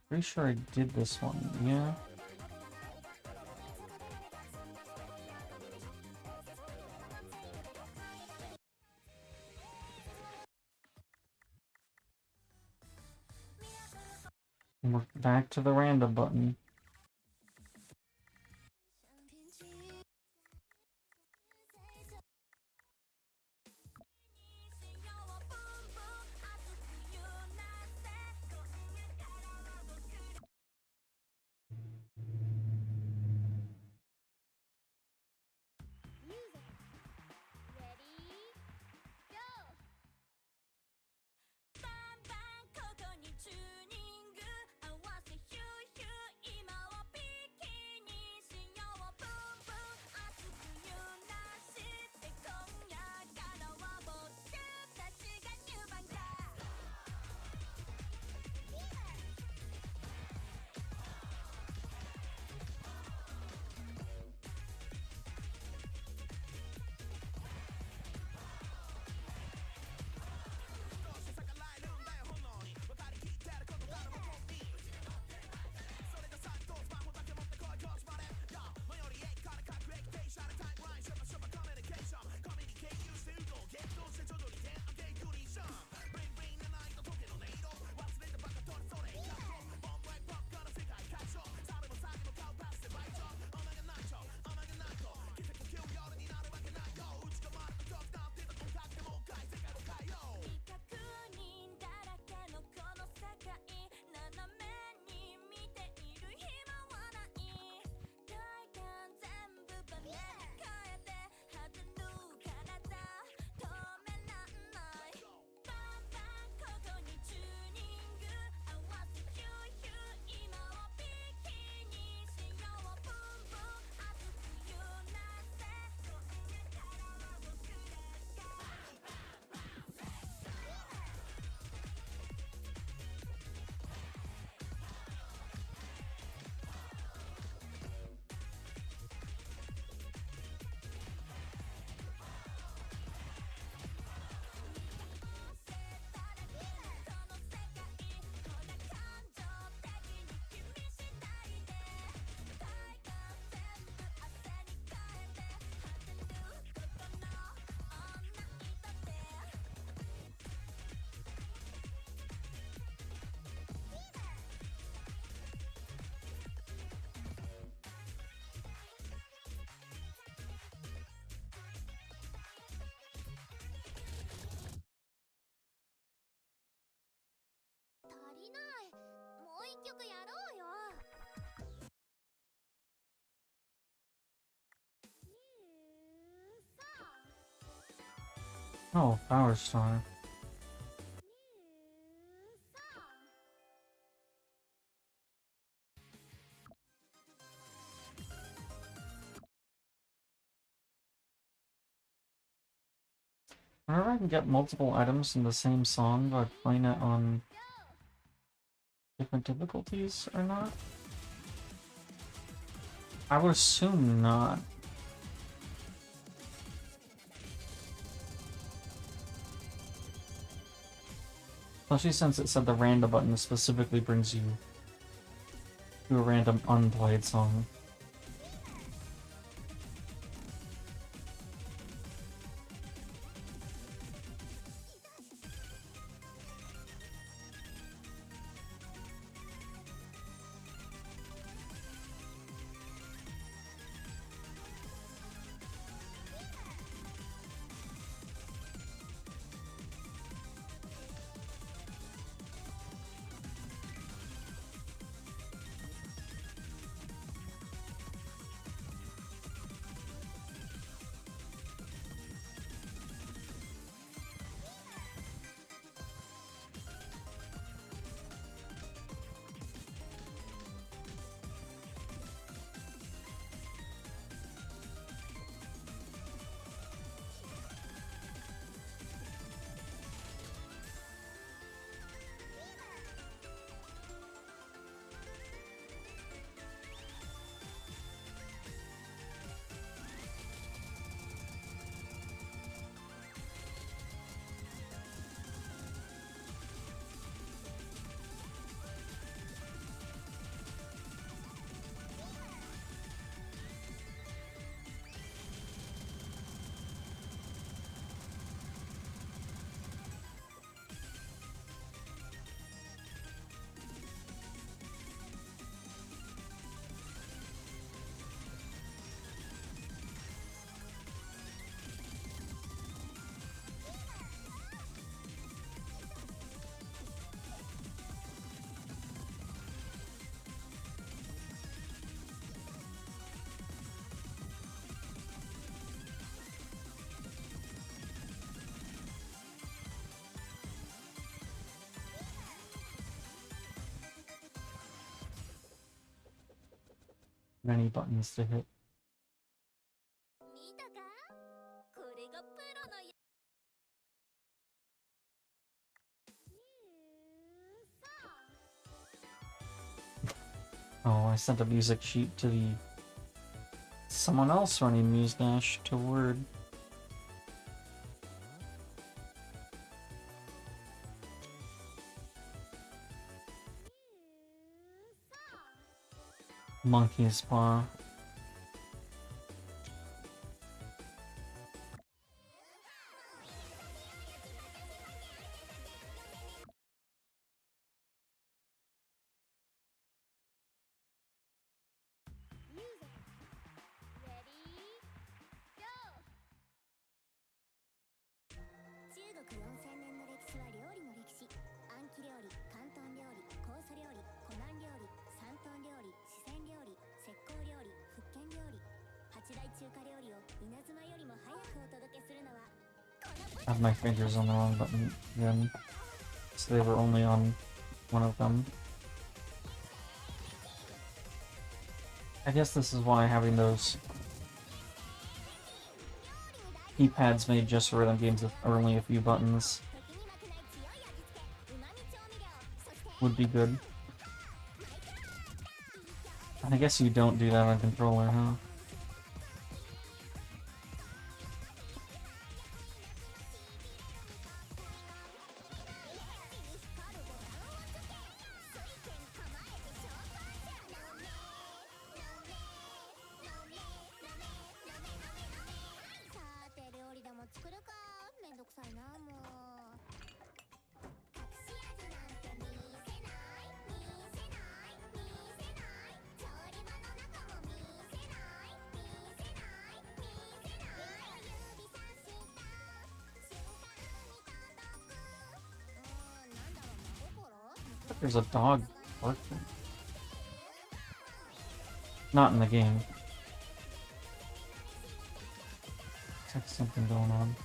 Pretty sure I did this one, yeah? And we're back to the random button. Oh, Power Star. Whenever I can get multiple items in the same song by playing it on different difficulties or not? I would assume not. Especially since it said the random button specifically brings you to a random unplayed song. many buttons to hit. Oh, I sent a music sheet to someone else running Muse Dash to Word. Monkey's Paw. I have my fingers on the wrong button again, so they were only on one of them. I guess this is why having those keypads made just for rhythm games with only a few buttons would be good. And I guess you don't do that on controller, huh? There's a dog barking. Not in the game. Looks like something going on.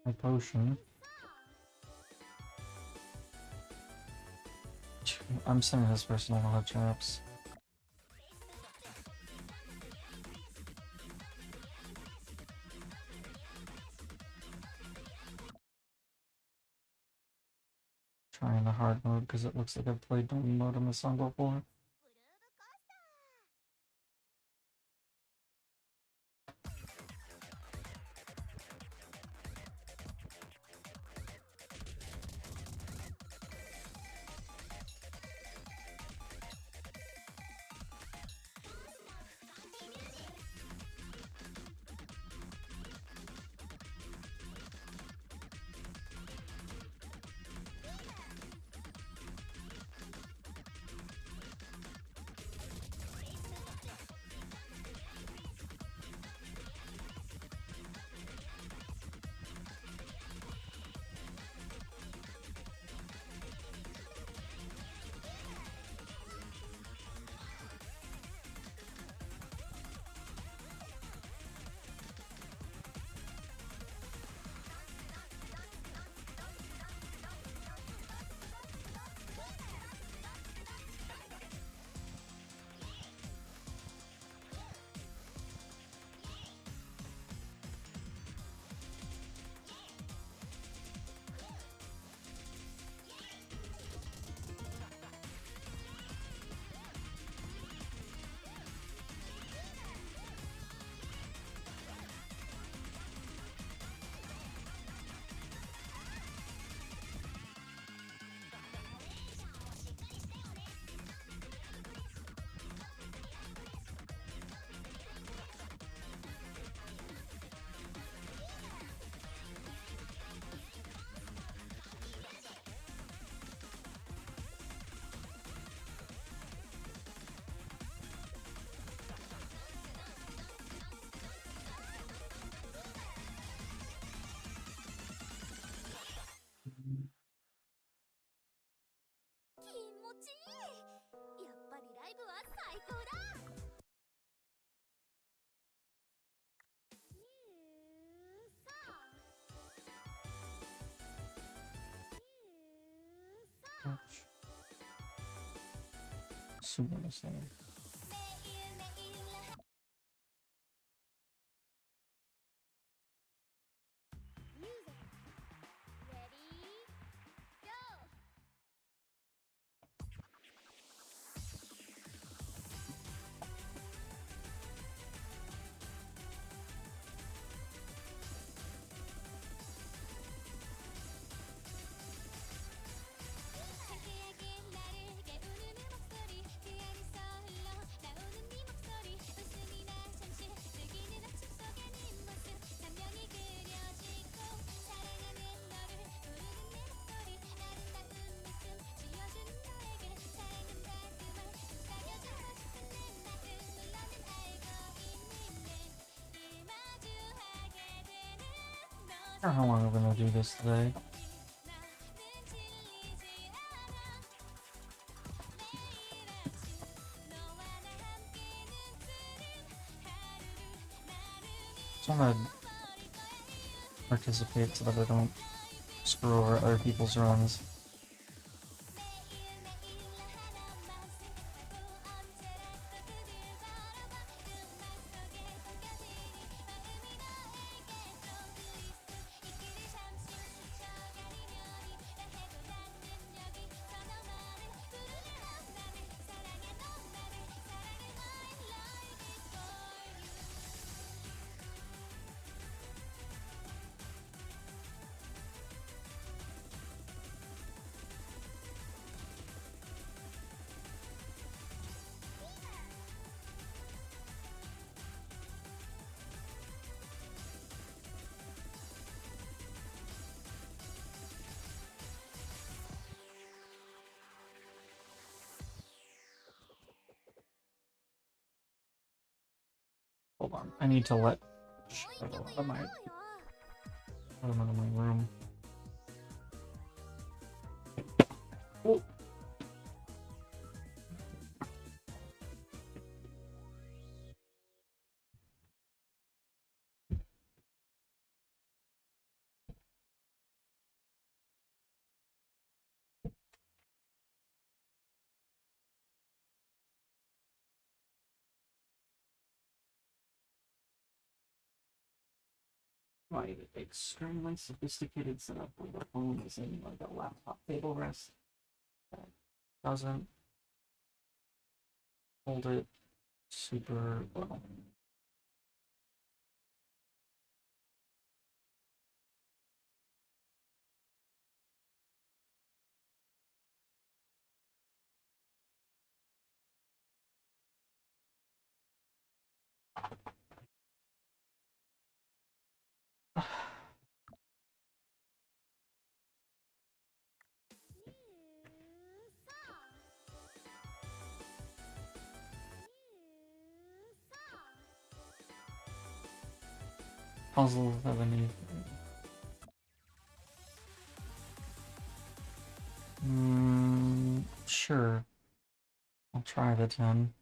My potion. I'm sending this person a lot of traps. Trying the hard mode because it looks like I've played normal mode on this song before. Super insane. I don't know how long we're gonna do this today. Just wanna participate so that I don't screw over other people's runs. Hold on, I need to let Shadow out of my room. Oh. My extremely sophisticated setup where the phone is in like a laptop table rest that doesn't hold it super well. Puzzles of any. Sure. I'll try the 10.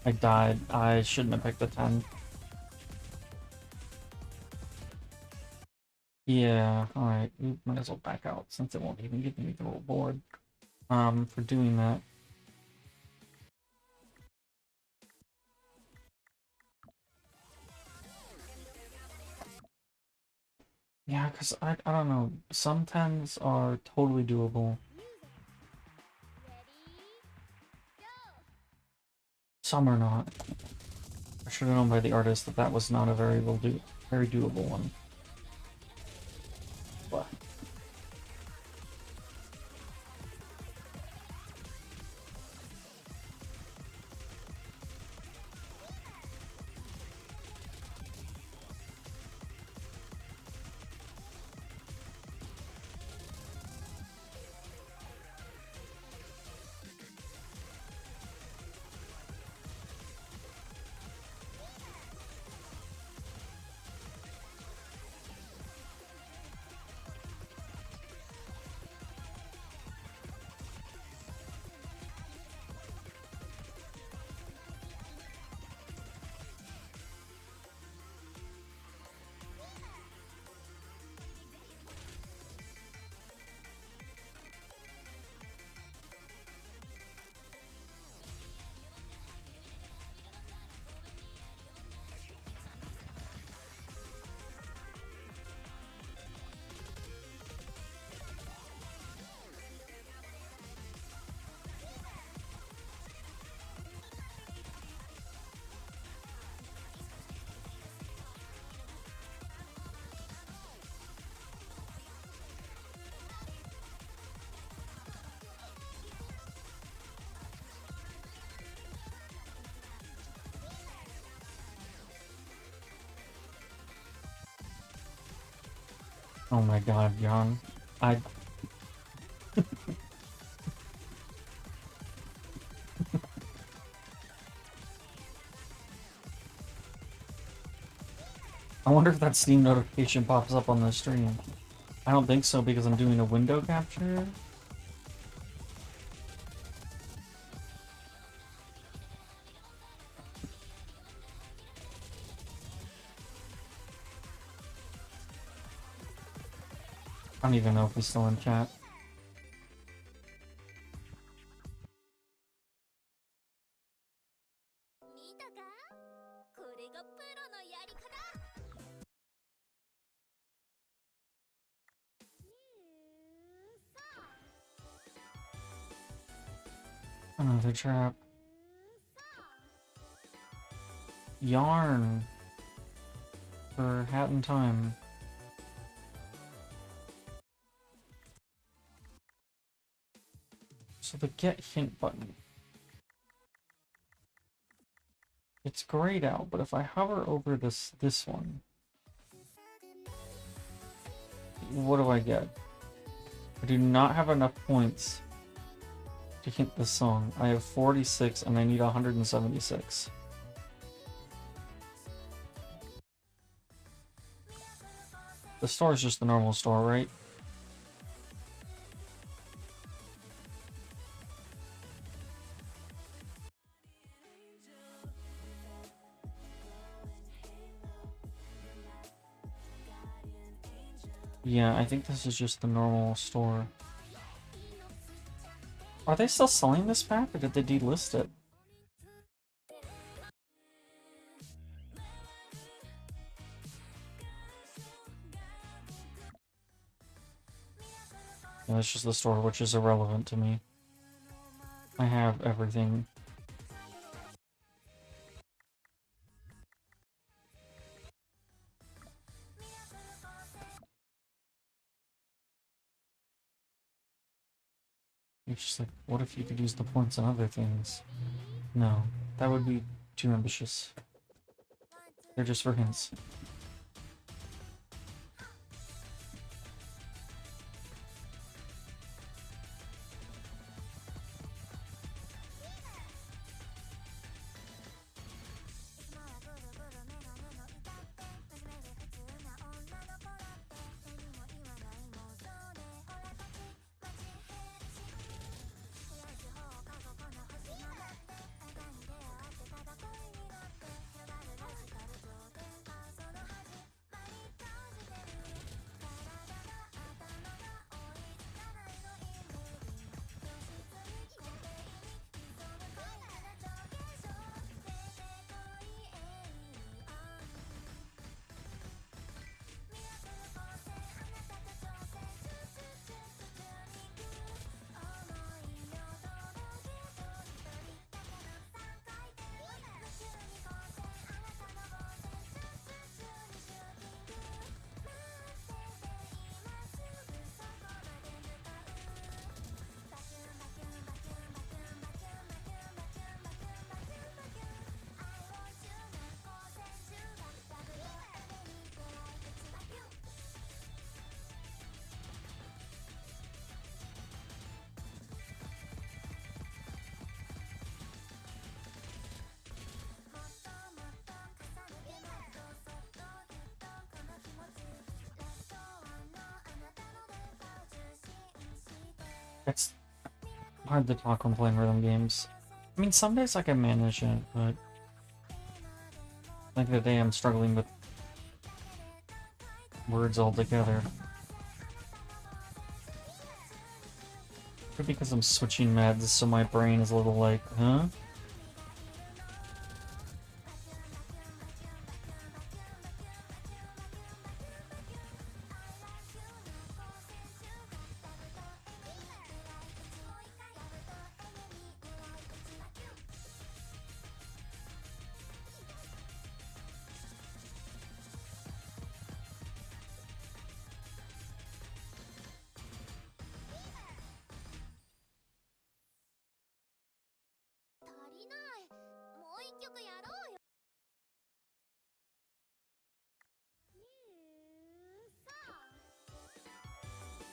I died. I shouldn't have picked the 10. Yeah, alright. We might as well back out since it won't even give me the reward for doing that. Yeah, because I don't know. Some 10s are totally doable. Some are not. I should have known by the artist that that was not a very doable one. But oh my god, Jan. I wonder if that Steam notification pops up on the stream. I don't think so because I'm doing a window capture. I don't even know if he's still in chat. Another trap. Yarn. For Hat in Time. So the get hint button. It's grayed out, but if I hover over this one, what do I get? I do not have enough points to hint this song. I have 46 and I need 176. The store is just the normal store, right? Yeah, I think this is just the normal store. Are they still selling this pack, or did they delist it? Yeah, it's just the store, which is irrelevant to me. I have everything. It's just like, what if you could use the points on other things? No, that would be too ambitious. They're just for hints. It's hard to talk when playing rhythm games. I mean, some days I can manage it, but like the day I'm struggling with words altogether. Could be because I'm switching meds, so my brain is a little like, huh?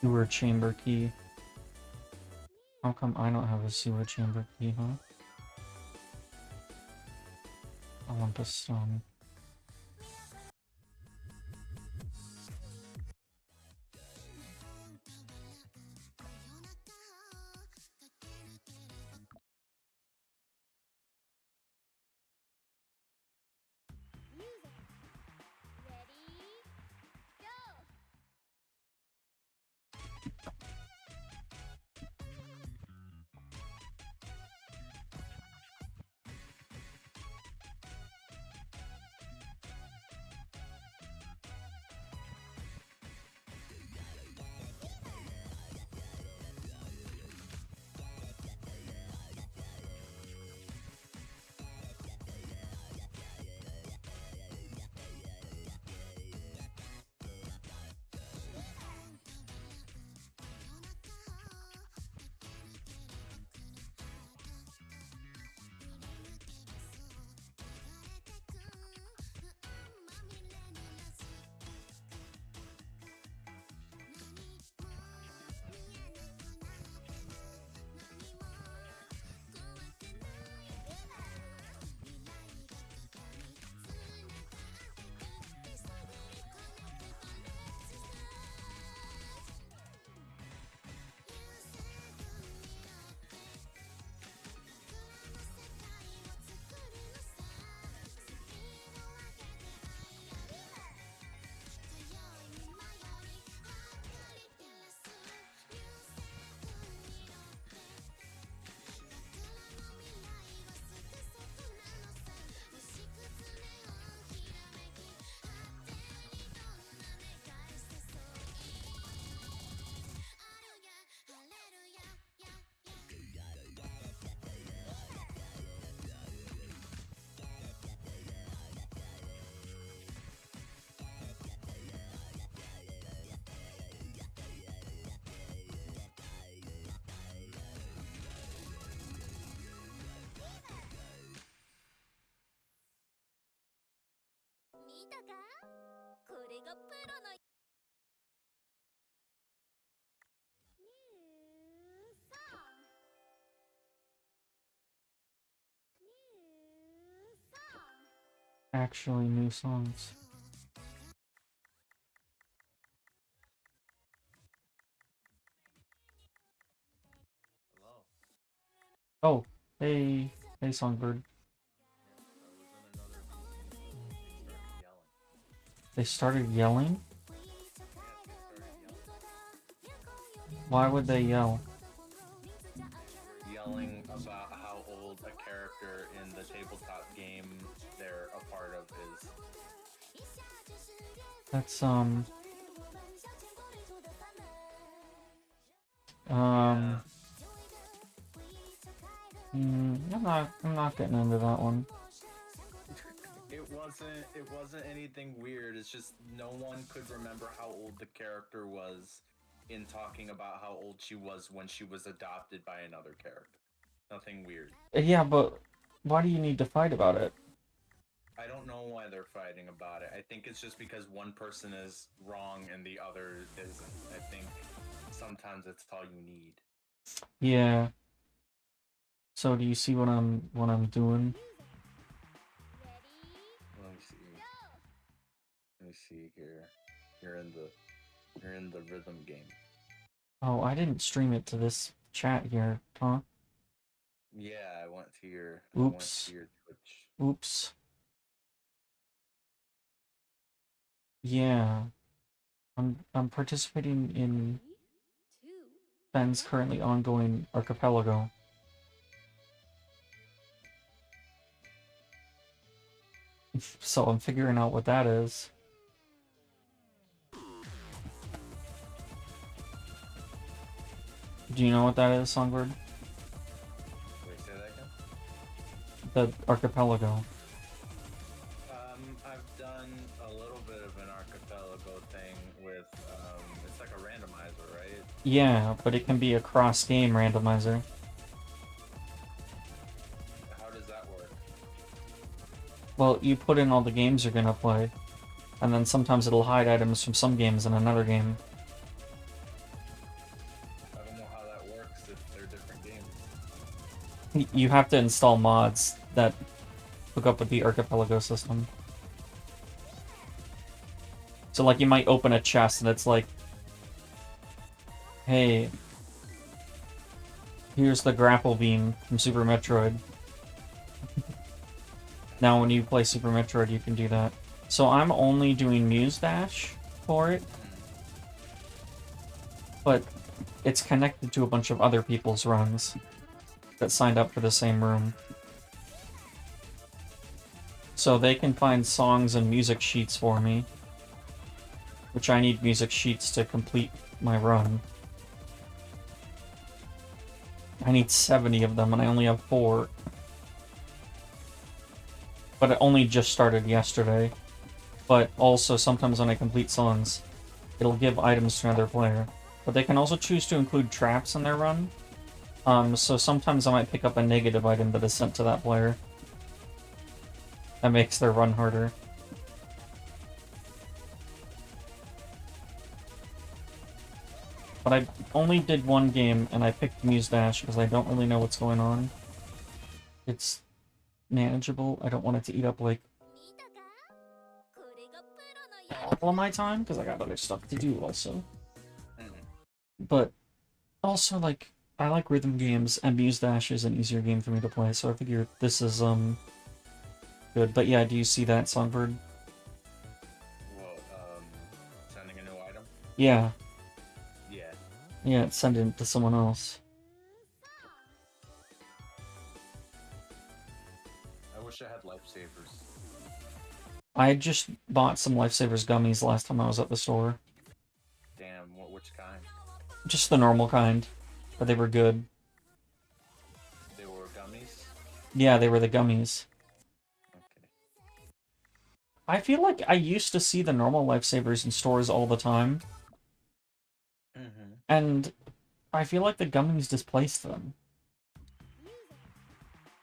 Sewer chamber key. How come I don't have a sewer chamber key, huh? Olympus Stone. Actually, new songs. Oh, hey, hey, Songbird. They started yelling? Why would they yell? Yelling about how old a character in the tabletop game they're a part of is. That's, I'm not getting into that one. It wasn't anything weird. It's just no one could remember how old the character was in talking about how old she was when she was adopted by another character. Nothing weird. Yeah, but why do you need to fight about it? I don't know why they're fighting about it. I think it's just because one person is wrong and the other isn't. I think sometimes it's all you need. Yeah. So do you see what I'm doing? Let me see. Let me see here. You're in the rhythm game. Oh, I didn't stream it to this chat here, huh? Yeah, I went to your Oops. Twitch. Oops. Yeah. I'm participating in Ben's currently ongoing Archipelago. So I'm figuring out what that is. Do you know what that is, Songbird? Wait, say that again? The Archipelago. I've done a little bit of an archipelago thing with, it's like a randomizer, right? Yeah, but it can be a cross-game randomizer. How does that work? Well, you put in all the games you're gonna play, and then sometimes it'll hide items from some games in another game. I don't know how that works if they're different games. You have to install mods that hook up with the Archipelago system. So, like, you might open a chest and it's like, hey, here's the grapple beam from Super Metroid. Now, when you play Super Metroid, you can do that. So I'm only doing Muse Dash for it, but it's connected to a bunch of other people's runs that signed up for the same room. So they can find songs and music sheets for me, which I need music sheets to complete my run. I need 70 of them, and I only have 4. But it only just started yesterday. But also, sometimes when I complete songs, it'll give items to another player. But they can also choose to include traps in their run. So sometimes I might pick up a negative item that is sent to that player. That makes their run harder. But I only did one game, and I picked Muse Dash because I don't really know what's going on. It's manageable. I don't want it to eat up, like, all of my time, because I got other stuff to do also. But also, like, I like rhythm games, and Muse Dash is an easier game for me to play, so I figure this is, good. But yeah, do you see that, Songbird? Well, sending a new item? Yeah. Yeah. Yeah, it's sending it to someone else. I wish I had lifesavers. I just bought some Lifesavers gummies last time I was at the store. Damn, which kind? Just the normal kind. But they were good. They were gummies? Yeah, they were the gummies. Okay. I feel like I used to see the normal Lifesavers in stores all the time. And I feel like the gummies displaced them.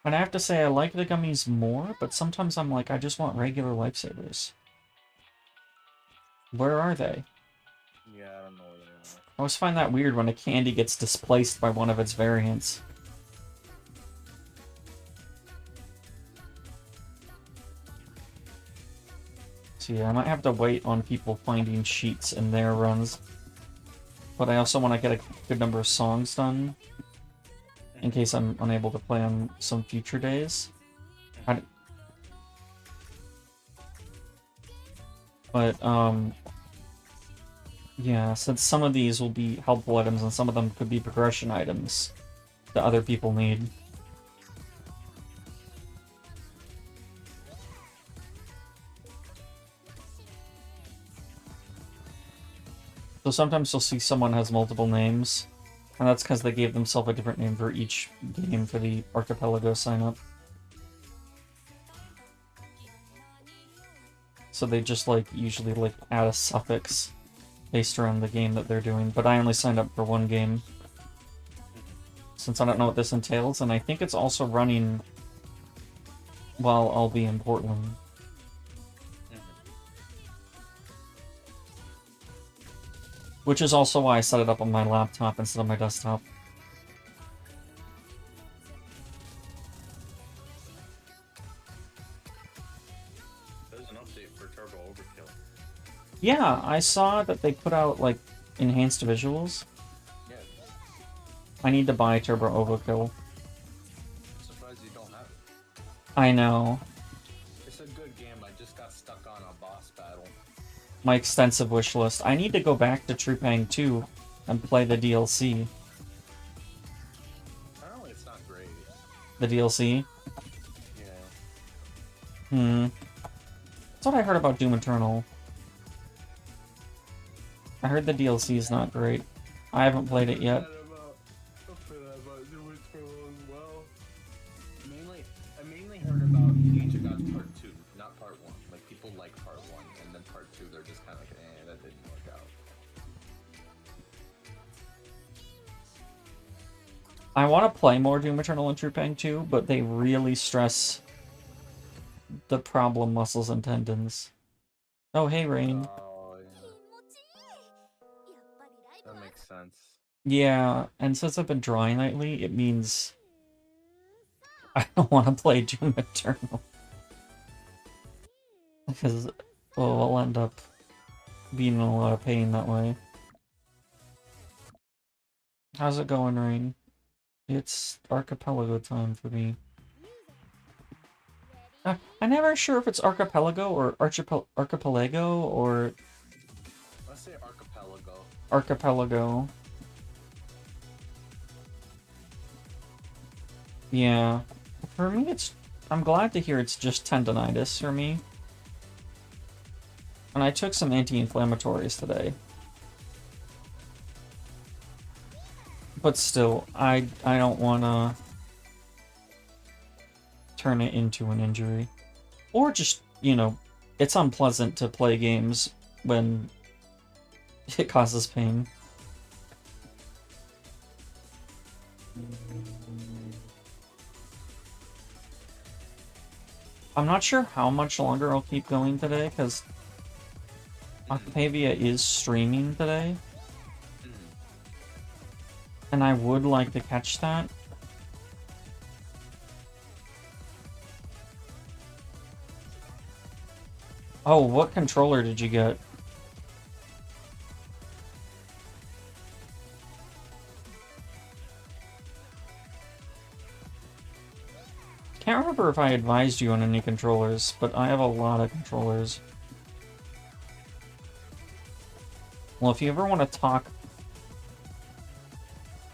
And I have to say, I like the gummies more, but sometimes I'm like, I just want regular Lifesavers. Where are they? Yeah, I don't know where they are. I always find that weird when a candy gets displaced by one of its variants. So yeah, I might have to wait on people finding sheets in their runs. But I also want to get a good number of songs done, in case I'm unable to play on some future days. But, yeah, since some of these will be helpful items and some of them could be progression items that other people need. So sometimes you'll see someone has multiple names, and that's because they gave themselves a different name for each game for the Archipelago sign-up. So they just, like, usually, like, add a suffix based around the game that they're doing, but I only signed up for one game, since I don't know what this entails, and I think it's also running while I'll be in Portland. Which is also why I set it up on my laptop instead of my desktop. There's an update for Turbo Overkill. Yeah, I saw that they put out, like, enhanced visuals. Yeah. I need to buy Turbo Overkill. I'm surprised you don't have it. I know. It's a good game. I just got stuck on a boss battle. My extensive wish list. I need to go back to Trupang 2 and play the DLC. Apparently it's not great. The DLC? Yeah. That's what I heard about Doom Eternal. I heard the DLC is not great. I haven't played it yet. I mainly heard about Age of Gods Part 2, not Part 1. Like, people like Part 1, and then Part 2, they're just kind of like, that didn't work out. I want to play more Doom Eternal and Trupang 2, but they really stress the problem muscles and tendons. Oh, hey, Rain. Oh, yeah. That makes sense. Yeah, and since I've been drawing lately, it means I don't want to play Doom Eternal. Because, well, I'll end up being in a lot of pain that way. How's it going, Rain? It's Archipelago time for me. I'm never sure if it's Archipelago or Archipelago or... Let's say Archipelago. Archipelago. Yeah. For me, it's... I'm glad to hear it's just tendonitis for me. And I took some anti-inflammatories today. But still, I don't want to turn it into an injury. Or just, you know, it's unpleasant to play games when it causes pain. I'm not sure how much longer I'll keep going today, because Octavia is streaming today. And I would like to catch that. Oh, what controller did you get? Can't remember if I advised you on any controllers, but I have a lot of controllers. Well, if you ever want to talk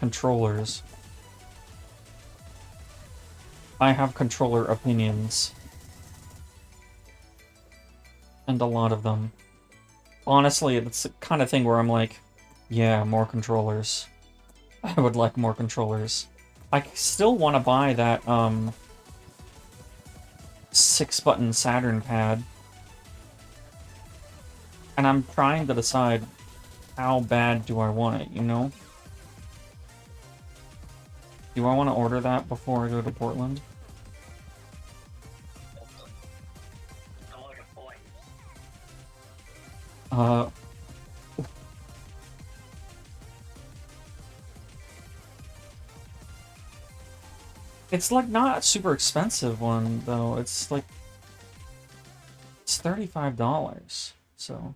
controllers, I have controller opinions. And a lot of them. Honestly, it's the kind of thing where I'm like, yeah, more controllers. I would like more controllers. I still want to buy that, 6-button Saturn pad. And I'm trying to decide how bad do I want it, you know? Do I want to order that before I go to Portland? It's like not a super expensive one though. It's like it's $35. So.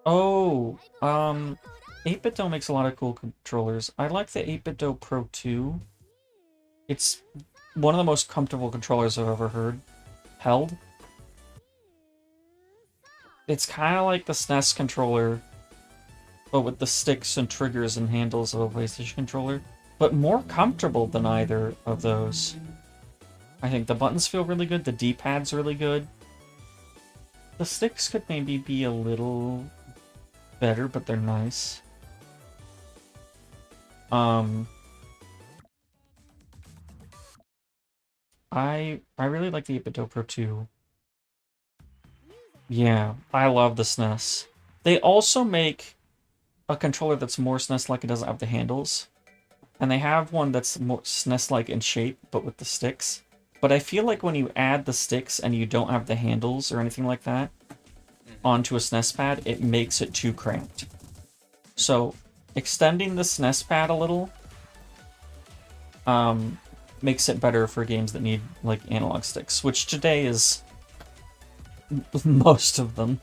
Oh, 8BitDo makes a lot of cool controllers. I like the 8BitDo Pro 2. It's one of the most comfortable controllers I've ever held. It's kind of like the SNES controller, but with the sticks and triggers and handles of a PlayStation controller, but more comfortable than either of those. I think the buttons feel really good, the D-pad's really good. The sticks could maybe be a little better, but they're nice. I really like the 8BitDo Pro 2. Yeah, I love the SNES. They also make a controller that's more SNES-like. It doesn't have the handles. And they have one that's more SNES-like in shape, but with the sticks. But I feel like when you add the sticks and you don't have the handles or anything like that onto a SNES pad, it makes it too cramped. So, extending the SNES pad a little makes it better for games that need, like, analog sticks, which today is most of them.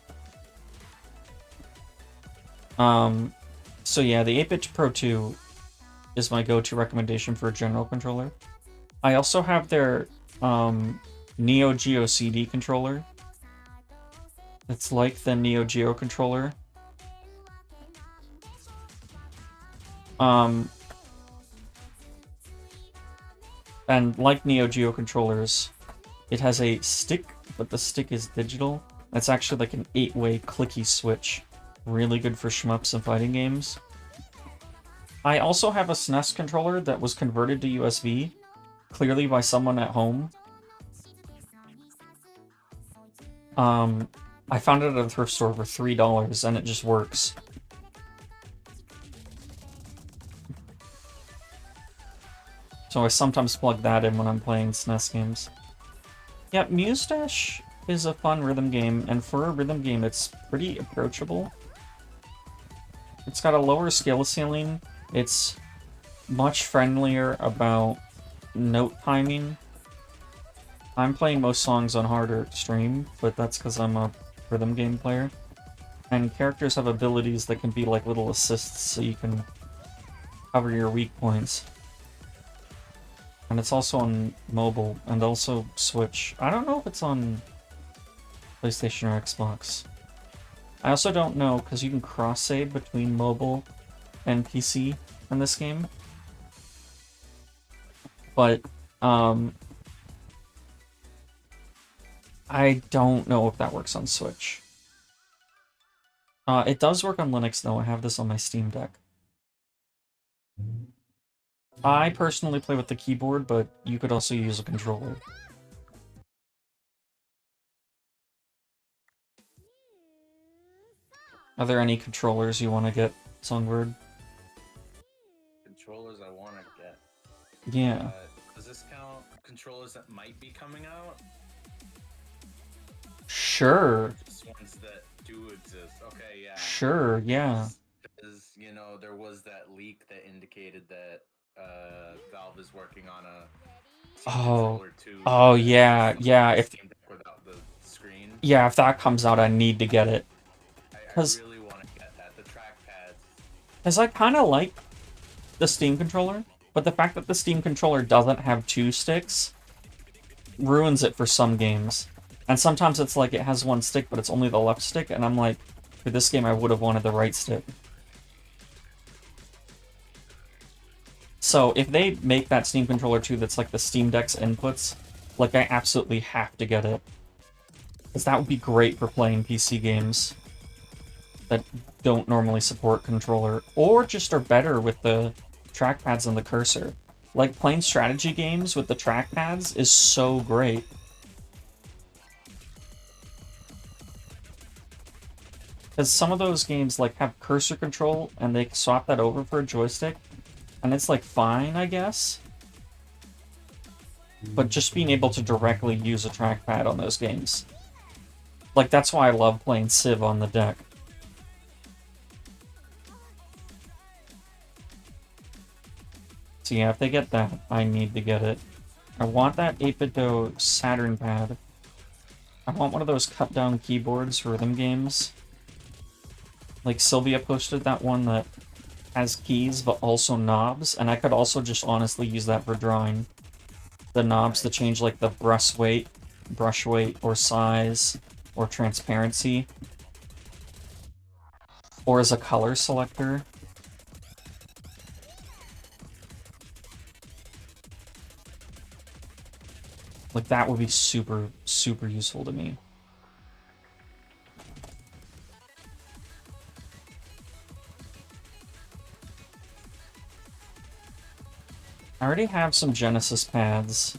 So yeah, the 8-bit Pro 2 is my go-to recommendation for a general controller. I also have their Neo Geo CD controller. It's like the Neo Geo controller. And like Neo Geo controllers, it has a stick, but the stick is digital. It's actually like an 8-way clicky switch. Really good for shmups and fighting games. I also have a SNES controller that was converted to USB, clearly by someone at home. I found it at a thrift store for $3, and it just works. So I sometimes plug that in when I'm playing SNES games. Yeah, Muse Dash is a fun rhythm game, and for a rhythm game, it's pretty approachable. It's got a lower skill ceiling. It's much friendlier about note timing. I'm playing most songs on hard or extreme, but that's because I'm a rhythm game player. And characters have abilities that can be like little assists so you can cover your weak points. And it's also on mobile, and also Switch. I don't know if it's on PlayStation or Xbox. I also don't know, because you can cross-save between mobile and PC in this game. But, I don't know if that works on Switch. It does work on Linux, though. I have this on my Steam Deck. I personally play with the keyboard, but you could also use a controller. Are there any controllers you want to get, Songbird? Controllers I want to get. Yeah. Does this count controllers that might be coming out? Sure. Just ones that do exist. Okay, yeah. Sure, yeah. Because, you know, there was that leak that indicated that Valve is working on a Steam controller too. Oh yeah, yeah. If without the screen. Yeah, if that comes out, I need to get it. I Cause really want to get that. The trackpads. Cause I kind of like the Steam controller, but the fact that the Steam controller doesn't have 2 sticks ruins it for some games. And sometimes it's like it has 1 stick, but it's only the left stick, and I'm like, for this game, I would have wanted the right stick. So if they make that Steam controller too that's like the Steam Deck's inputs, like I absolutely have to get it. Because that would be great for playing PC games that don't normally support controller, or just are better with the trackpads and the cursor. Like playing strategy games with the trackpads is so great. Because some of those games like have cursor control and they swap that over for a joystick, and it's like fine, I guess. But just being able to directly use a trackpad on those games. Like that's why I love playing Civ on the deck. So yeah, if they get that, I need to get it. I want that 8BitDo Saturn pad. I want one of those cut-down keyboards for rhythm games. Like Sylvia posted that one that has keys but also knobs, and I could also just honestly use that for drawing. The knobs to change like the brush weight, or size, or transparency. Or as a color selector. Like that would be super, super useful to me. I already have some Genesis pads.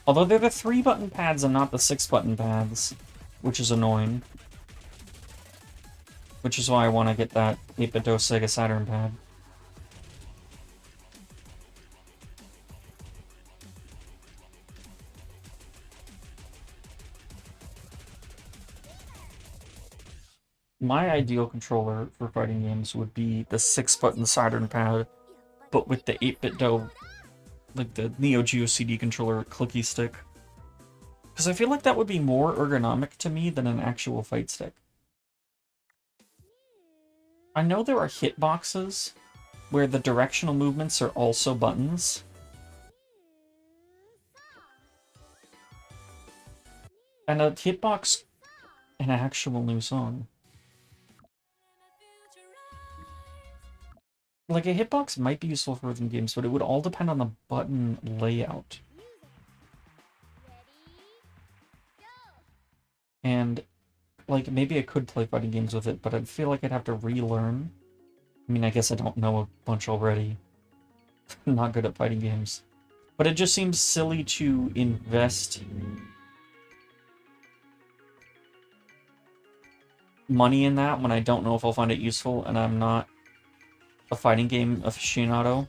Although they're the 3-button pads and not the 6-button pads, which is annoying. Which is why I want to get that 8BitDo Sega Saturn pad. My ideal controller for fighting games would be the 6-button Saturn pad, but with the 8BitDo, like the Neo Geo CD controller clicky stick. Because I feel like that would be more ergonomic to me than an actual fight stick. I know there are hitboxes where the directional movements are also buttons. And a hitbox, an actual new song. Like, a hitbox might be useful for rhythm games, but it would all depend on the button layout. And, like, maybe I could play fighting games with it, but I'd feel like I'd have to relearn. I mean, I guess I don't know a bunch already. I'm not good at fighting games. But it just seems silly to invest money in that when I don't know if I'll find it useful, and I'm not a fighting game aficionado.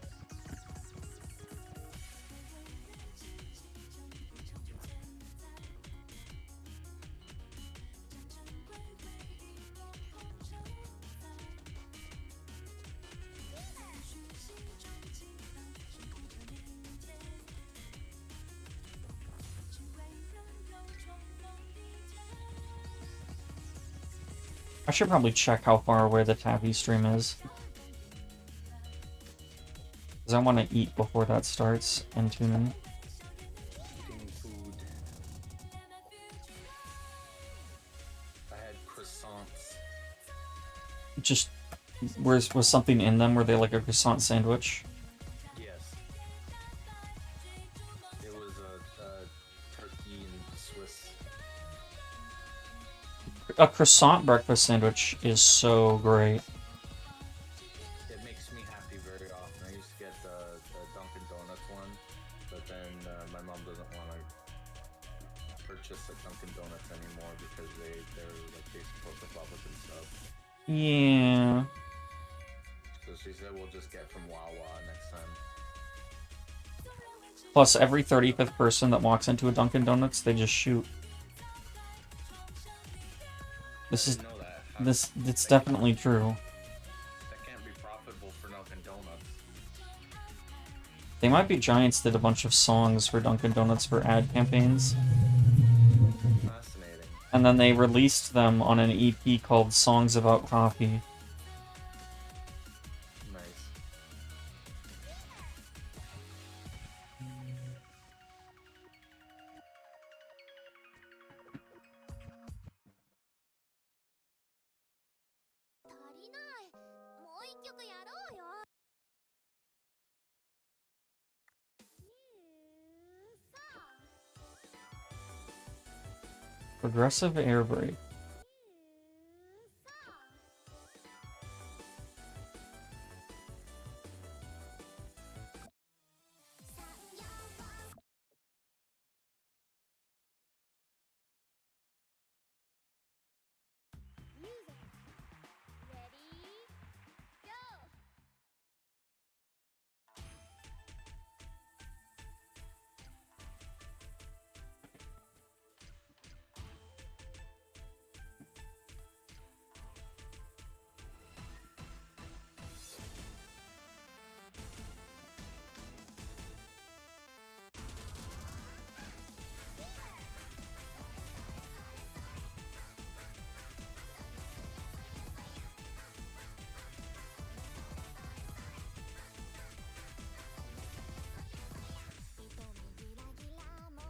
I should probably check how far away the Taffy stream is. Because I want to eat before that starts and tune in. Eating food. I had croissants. Just, was something in them? Were they like a croissant sandwich? Yes. It was a turkey and Swiss. A croissant breakfast sandwich is so great. It makes me happy very often. I used to get the Dunkin' Donuts one, but then my mom doesn't want to purchase at Dunkin' Donuts anymore because they're like Basic Cocoa Republic and stuff. Yeah. So she said we'll just get from Wawa next time. Plus, every 35th person that walks into a Dunkin' Donuts, they just shoot. This is, know that. it's definitely true. That can't be profitable for Dunkin' Donuts. They Might Be Giants did a bunch of songs for Dunkin' Donuts for ad campaigns. Fascinating. And then they released them on an EP called Songs About Coffee. Nice. Progressive air brake.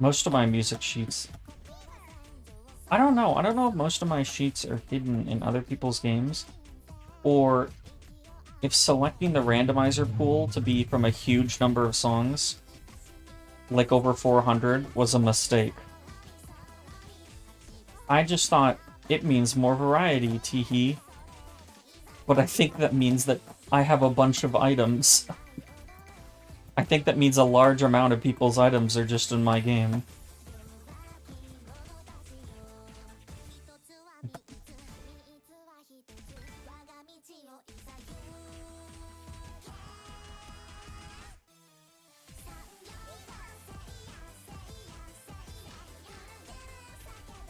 Most of my music sheets... I don't know if most of my sheets are hidden in other people's games, or if selecting the randomizer pool to be from a huge number of songs, like over 400, was a mistake. I just thought, it means more variety, teehee. But I think that means that I have a bunch of items. I think that means a large amount of people's items are just in my game.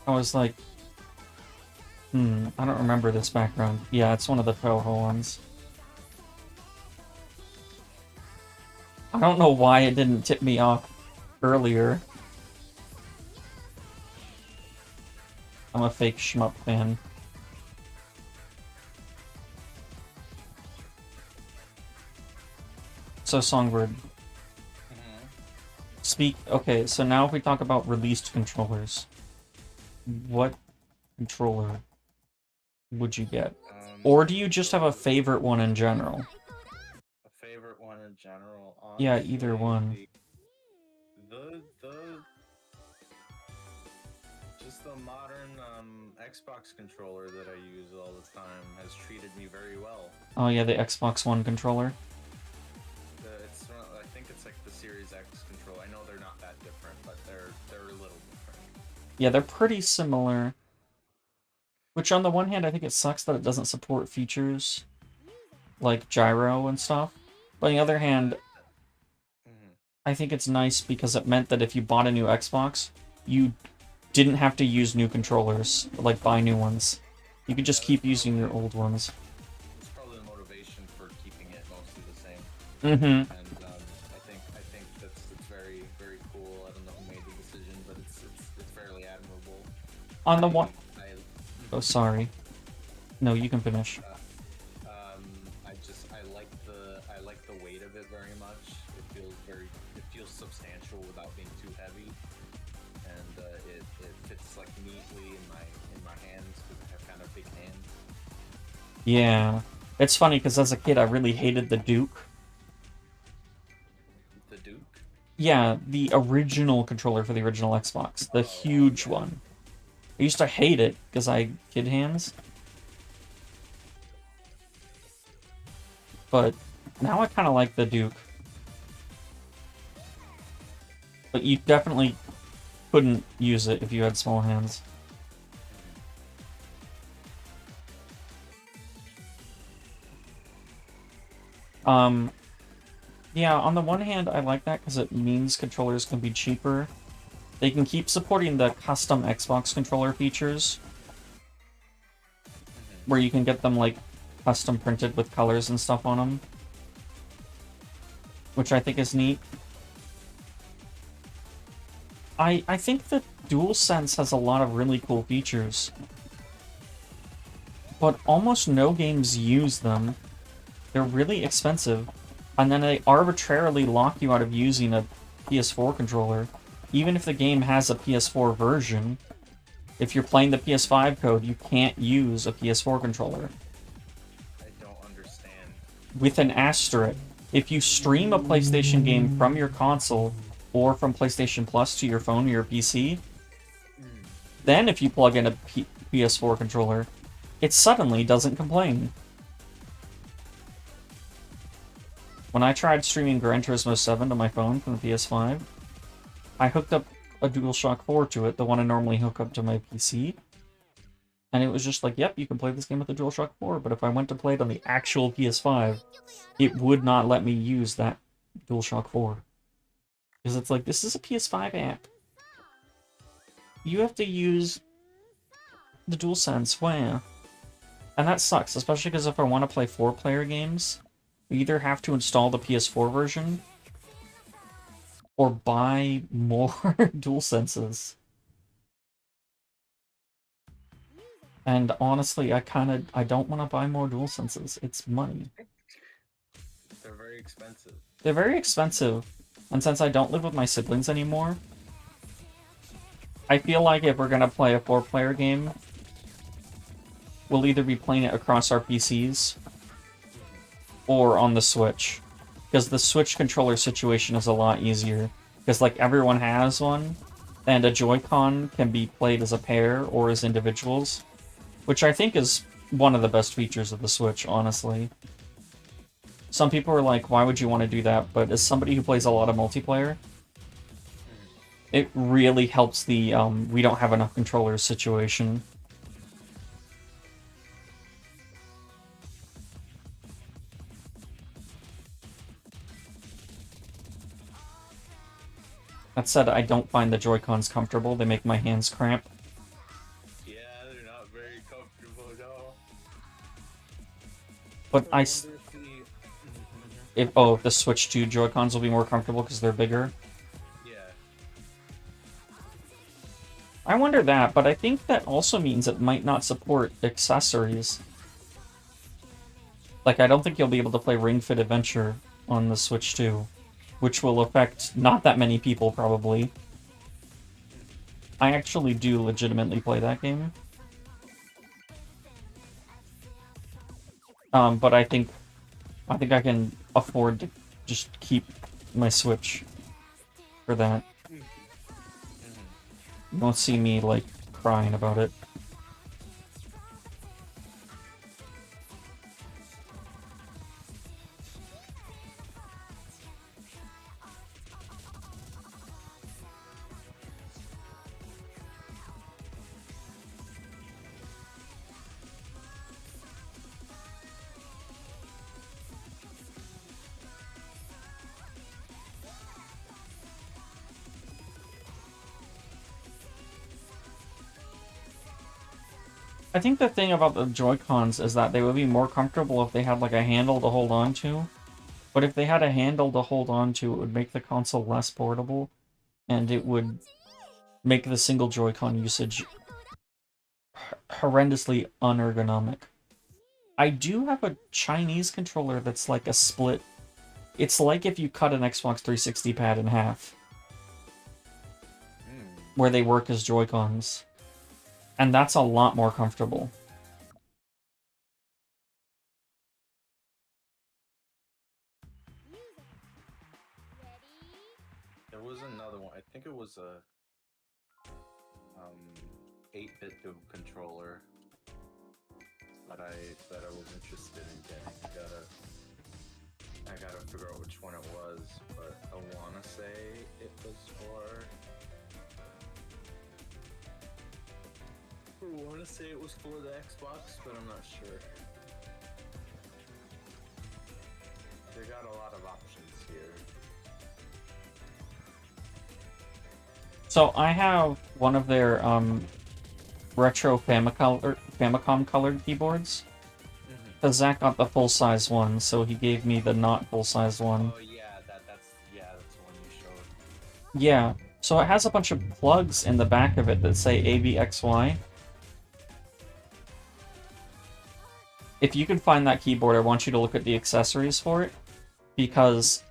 I was like, I don't remember this background. Yeah, it's one of the Toho ones. I don't know why it didn't tip me off earlier. I'm a fake shmup fan. So Songbird, okay, so now if we talk about released controllers, what controller would you get? Or do you just have a favorite one in general? A favorite one in general? Honestly, yeah, either one. Just the modern Xbox controller that I use all the time has treated me very well. Oh yeah, the Xbox One controller. I think it's like the Series X controller. I know they're not that different, but they're a little different. Yeah, they're pretty similar. Which on the one hand, I think it sucks that it doesn't support features like gyro and stuff. But on the other hand, I think it's nice because it meant that if you bought a new Xbox, you didn't have to use new controllers, like buy new ones. You could just keep using your old ones. It's probably the motivation for keeping it mostly the same. Mm-hmm. And I think that's very, very cool. I don't know who made the decision, but it's fairly admirable. On the one... Oh, sorry. No, you can finish. I like the weight of it very much. It feels substantial without being too heavy, and it fits like neatly in my hands because I have kind of big hands. Yeah, it's funny because as a kid I really hated the Duke. The Duke? Yeah, the original controller for the original Xbox, the huge one. I used to hate it because I had kid hands. But now I kind of like the Duke. But you definitely couldn't use it if you had small hands. Yeah, on the one hand, I like that because it means controllers can be cheaper. They can keep supporting the custom Xbox controller features, where you can get them, like, custom printed with colors and stuff on them, which I think is neat. I think the DualSense has a lot of really cool features, but almost no games use them. They're really expensive, and then they arbitrarily lock you out of using a PS4 controller. Even if the game has a PS4 version, if you're playing the PS5 code, you can't use a PS4 controller. I don't understand. With an asterisk. If you stream a PlayStation game from your console, or from PlayStation Plus to your phone or your PC, then if you plug in a PS4 controller, it suddenly doesn't complain. When I tried streaming Gran Turismo 7 to my phone from the PS5, I hooked up a DualShock 4 to it, the one I normally hook up to my PC, and it was just like, yep, you can play this game with the DualShock 4, but if I went to play it on the actual PS5, it would not let me use that DualShock 4. Because it's like, this is a PS5 app. You have to use the DualSense, wow. And that sucks, especially because if I want to play 4-player games, you either have to install the PS4 version, or buy more DualSenses. And honestly, I don't want to buy more DualSenses. It's money. They're very expensive. They're very expensive. And since I don't live with my siblings anymore, I feel like if we're going to play a 4-player game, we'll either be playing it across our PCs or on the Switch. Because the Switch controller situation is a lot easier. Because, like, everyone has one, and a Joy-Con can be played as a pair or as individuals, which I think is one of the best features of the Switch, honestly. Some people are like, why would you want to do that? But as somebody who plays a lot of multiplayer, it really helps the we don't have enough controllers situation. That said, I don't find the Joy-Cons comfortable. They make my hands cramp. Yeah, they're not very comfortable at all. But if the Switch 2 Joy-Cons will be more comfortable because they're bigger. Yeah. I wonder that, but I think that also means it might not support accessories. Like, I don't think you'll be able to play Ring Fit Adventure on the Switch 2, which will affect not that many people, probably. I actually do legitimately play that game. But I think I can afford to just keep my Switch for that. You won't see me, like, crying about it. I think the thing about the Joy-Cons is that they would be more comfortable if they had, like, a handle to hold on to. But if they had a handle to hold on to, it would make the console less portable, and it would make the single Joy-Con usage horrendously unergonomic. I do have a Chinese controller that's like a split. It's like if you cut an Xbox 360 pad in half, where they work as Joy-Cons. And that's a lot more comfortable. There was another one. I think it was a 8-bit controller that I was interested in getting. I gotta figure out which one it was, but I wanna say it was for. I want to say it was for the Xbox, but I'm not sure. They got a lot of options here. So I have one of their retro Famicom colored keyboards. Because Zach got the full-size one, so he gave me the not full-size one. Oh yeah, that's the one you showed. Yeah, so it has a bunch of plugs in the back of it that say ABXY. If you can find that keyboard, I want you to look at the accessories for it, because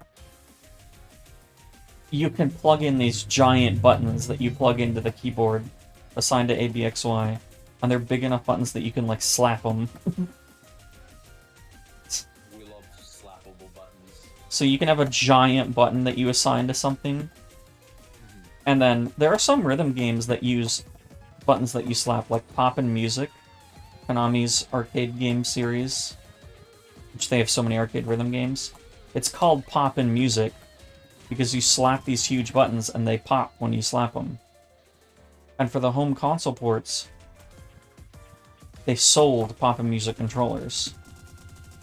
you can plug in these giant buttons that you plug into the keyboard assigned to ABXY, and they're big enough buttons that you can, like, slap them. We love slappable buttons. So you can have a giant button that you assign to something, and then there are some rhythm games that use buttons that you slap, like Poppin' Music, Konami's arcade game series, which they have so many arcade rhythm games. It's called Poppin' Music because you slap these huge buttons and they pop when you slap them. And for the home console ports, they sold Poppin' Music controllers.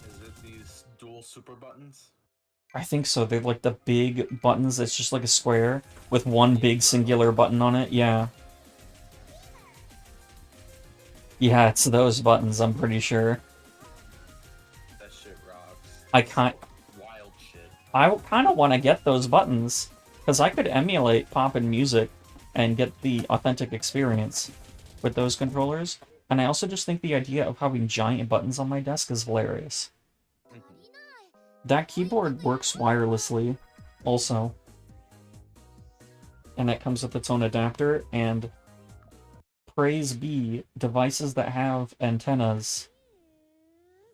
Is it these dual super buttons? I think so. They're like the big buttons that's just like a square with one big singular button on it. Yeah. Yeah, it's those buttons, I'm pretty sure. That shit rocks. Wild shit. I kind of want to get those buttons, because I could emulate Poppin' Music and get the authentic experience with those controllers. And I also just think the idea of having giant buttons on my desk is hilarious. That keyboard works wirelessly, also. And it comes with its own adapter, and praise be, devices that have antennas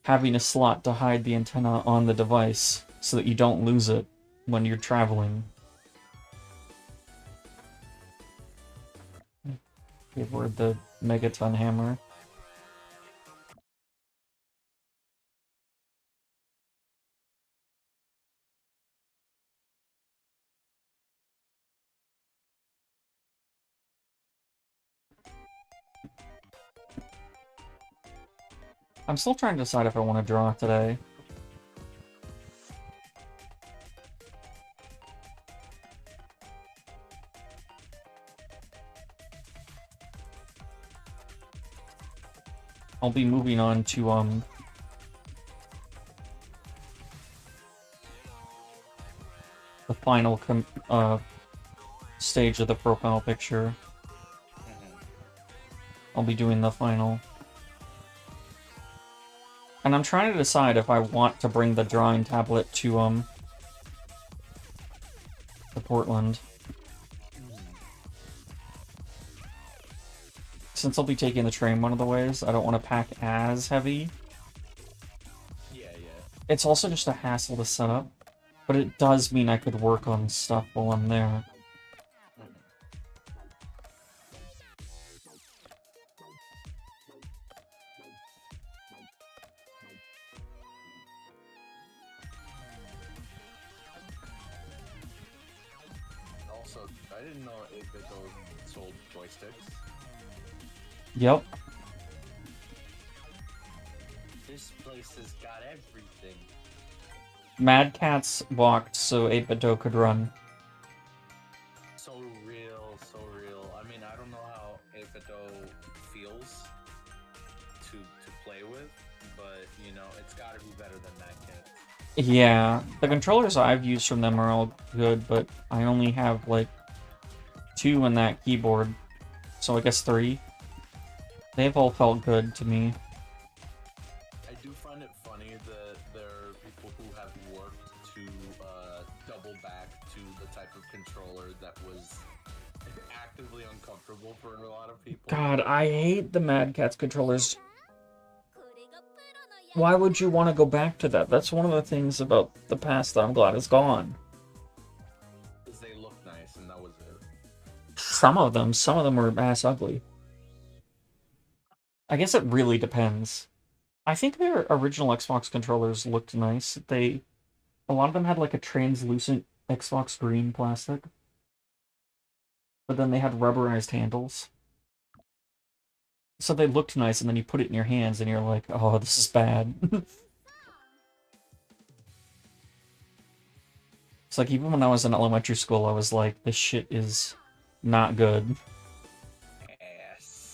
having a slot to hide the antenna on the device so that you don't lose it when you're traveling. Keyboard, the Megaton hammer. I'm still trying to decide if I want to draw today. I'll be moving on to, the final stage of the profile picture. I'll be doing the final. And I'm trying to decide if I want to bring the drawing tablet to, Portland. Since I'll be taking the train one of the ways, I don't want to pack as heavy. Yeah. It's also just a hassle to set up, but it does mean I could work on stuff while I'm there. Also, I didn't know 8BitDo sold joysticks. Yep. This place has got everything. Mad Catz walked so 8BitDo could run. So real, so real. I mean, I don't know how 8BitDo feels to play with, but you know, it's gotta be better than Mad Catz. Yeah, the controllers I've used from them are all good, but I only have like 2 in that keyboard, so I guess 3. They've all felt good to me. I do find it funny that there are people who have worked to double back to the type of controller that was actively uncomfortable for a lot of people. God, I hate the Mad Catz controllers. Why would you want to go back to that? That's one of the things about the past that I'm glad is gone. Because they look nice, and that was it. Some of them were ass ugly. I guess it really depends. I think their original Xbox controllers looked nice. A lot of them had like a translucent Xbox green plastic. But then they had rubberized handles. So they looked nice, and then you put it in your hands, and you're like, oh, this is bad. It's like, even when I was in elementary school, I was like, this shit is not good.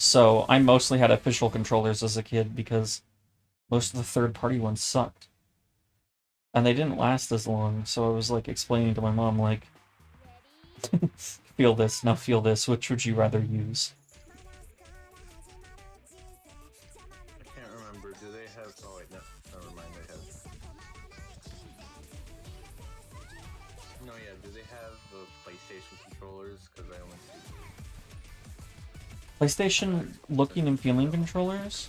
So I mostly had official controllers as a kid, because most of the third-party ones sucked. And they didn't last as long, so I was like explaining to my mom, like, feel this, now feel this, which would you rather use? I can't remember, do they have... Oh wait, no, never mind, they have... No, yeah, do they have the PlayStation controllers? Because I only see... PlayStation looking and feeling controllers?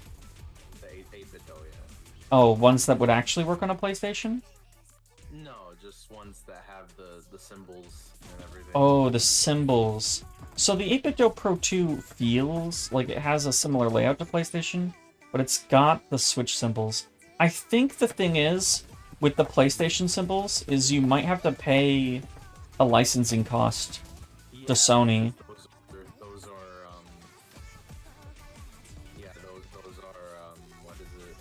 The 8BitDo, yeah. Oh, ones that would actually work on a PlayStation? No, just ones that have the symbols and everything. Oh, the symbols. So the 8BitDo Pro 2 feels like it has a similar layout to PlayStation, but it's got the Switch symbols. I think the thing is, with the PlayStation symbols, is you might have to pay a licensing cost to Sony. Those are what is it?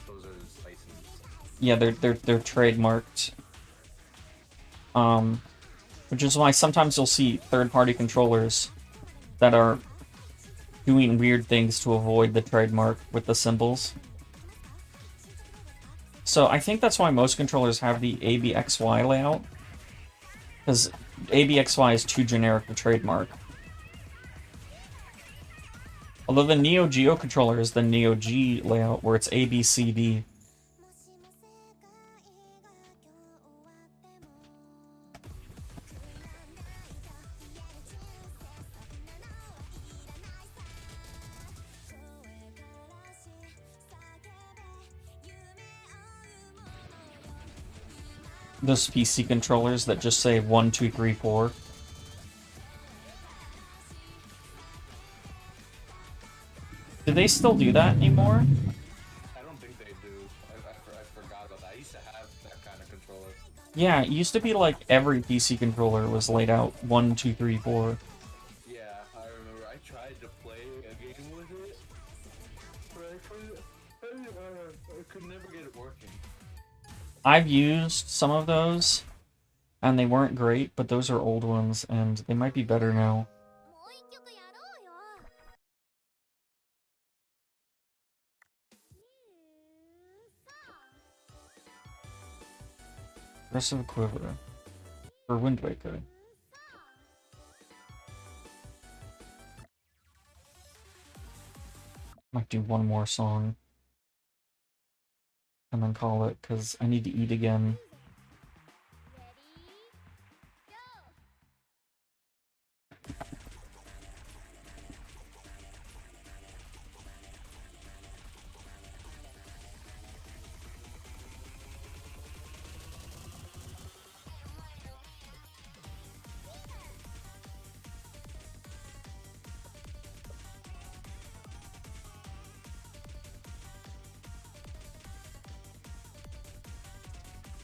Those are licensed. Yeah, they're trademarked. Which is why sometimes you'll see third-party controllers that are doing weird things to avoid the trademark with the symbols. So I think that's why most controllers have the ABXY layout, because ABXY is too generic to trademark. Although the Neo Geo controller is the Neo G layout, where it's ABCD. Those PC controllers that just say 1, 2, 3, 4. Do they still do that anymore? I don't think they do. I forgot about that. I used to have that kind of controller. Yeah, it used to be like every PC controller was laid out 1, 2, 3, 4. Yeah, I remember. I tried to play a game with it, but I could never get it working. I've used some of those, and they weren't great, but those are old ones, and they might be better now. Aggressive Quiver. For Wind Waker. Might do one more song. And then call it, because I need to eat again.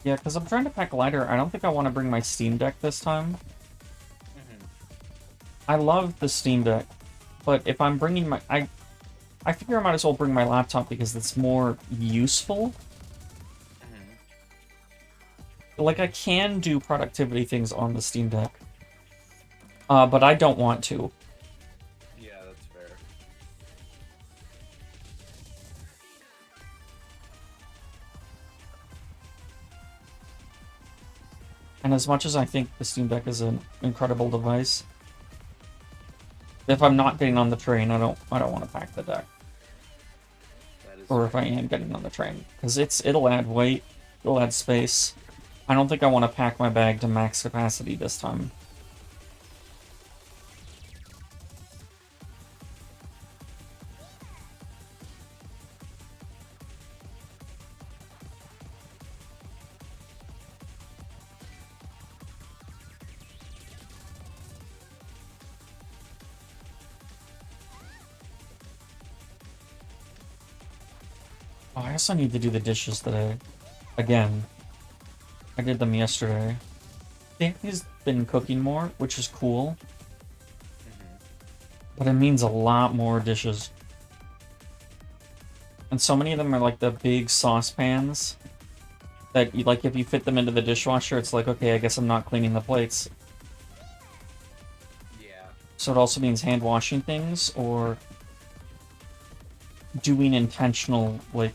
Yeah, because I'm trying to pack lighter. I don't think I want to bring my Steam Deck this time. I love the Steam Deck, but if I'm bringing my... I figure I might as well bring my laptop because it's more useful. Like, I can do productivity things on the Steam Deck. But I don't want to. Yeah, that's fair. And as much as I think the Steam Deck is an incredible device, if I'm not getting on the train, I don't want to pack the deck. Or if I am getting on the train, because it'll add weight, it'll add space. I don't think I want to pack my bag to max capacity this time. Oh, I also need to do the dishes today. Again. I did them yesterday. Danny's been cooking more, which is cool. But it means a lot more dishes. And so many of them are like the big saucepans that, like, if you fit them into the dishwasher, it's like, okay, I guess I'm not cleaning the plates. Yeah. So it also means hand washing things or doing intentional, like,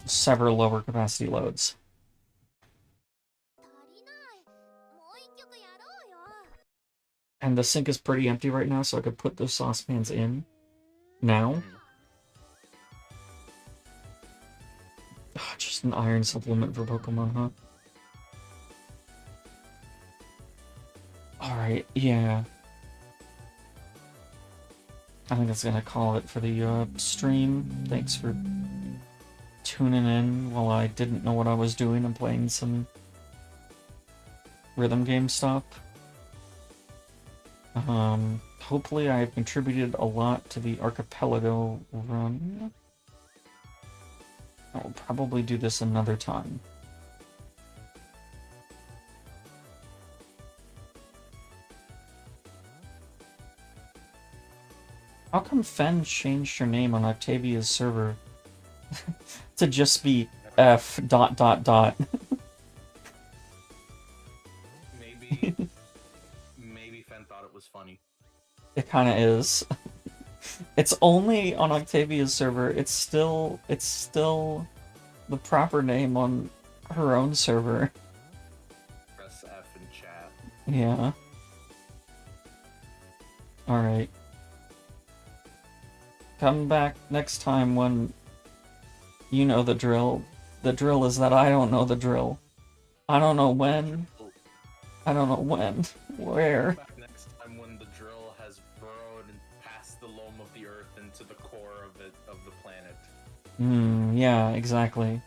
several lower capacity loads. And the sink is pretty empty right now, so I could put those saucepans in now. Oh, just an iron supplement for Pokemon, huh? Alright, yeah. I think that's gonna call it for the stream. Thanks for tuning in while I didn't know what I was doing and playing some rhythm game stuff. Hopefully I've contributed a lot to the Archipelago run. I will probably do this another time. How come Fen changed her name on Octavia's server to just be F ... Maybe Fen thought it was funny. It kind of is. It's only on Octavia's server. It's still the proper name on her own server. Press F in chat. Yeah. Alright. Come back next time when you know the drill. The drill is that I don't know the drill. I don't know when. I don't know when. Where. Come back next time when the drill has burrowed and past the loam of the earth into the core of the planet. Yeah, exactly.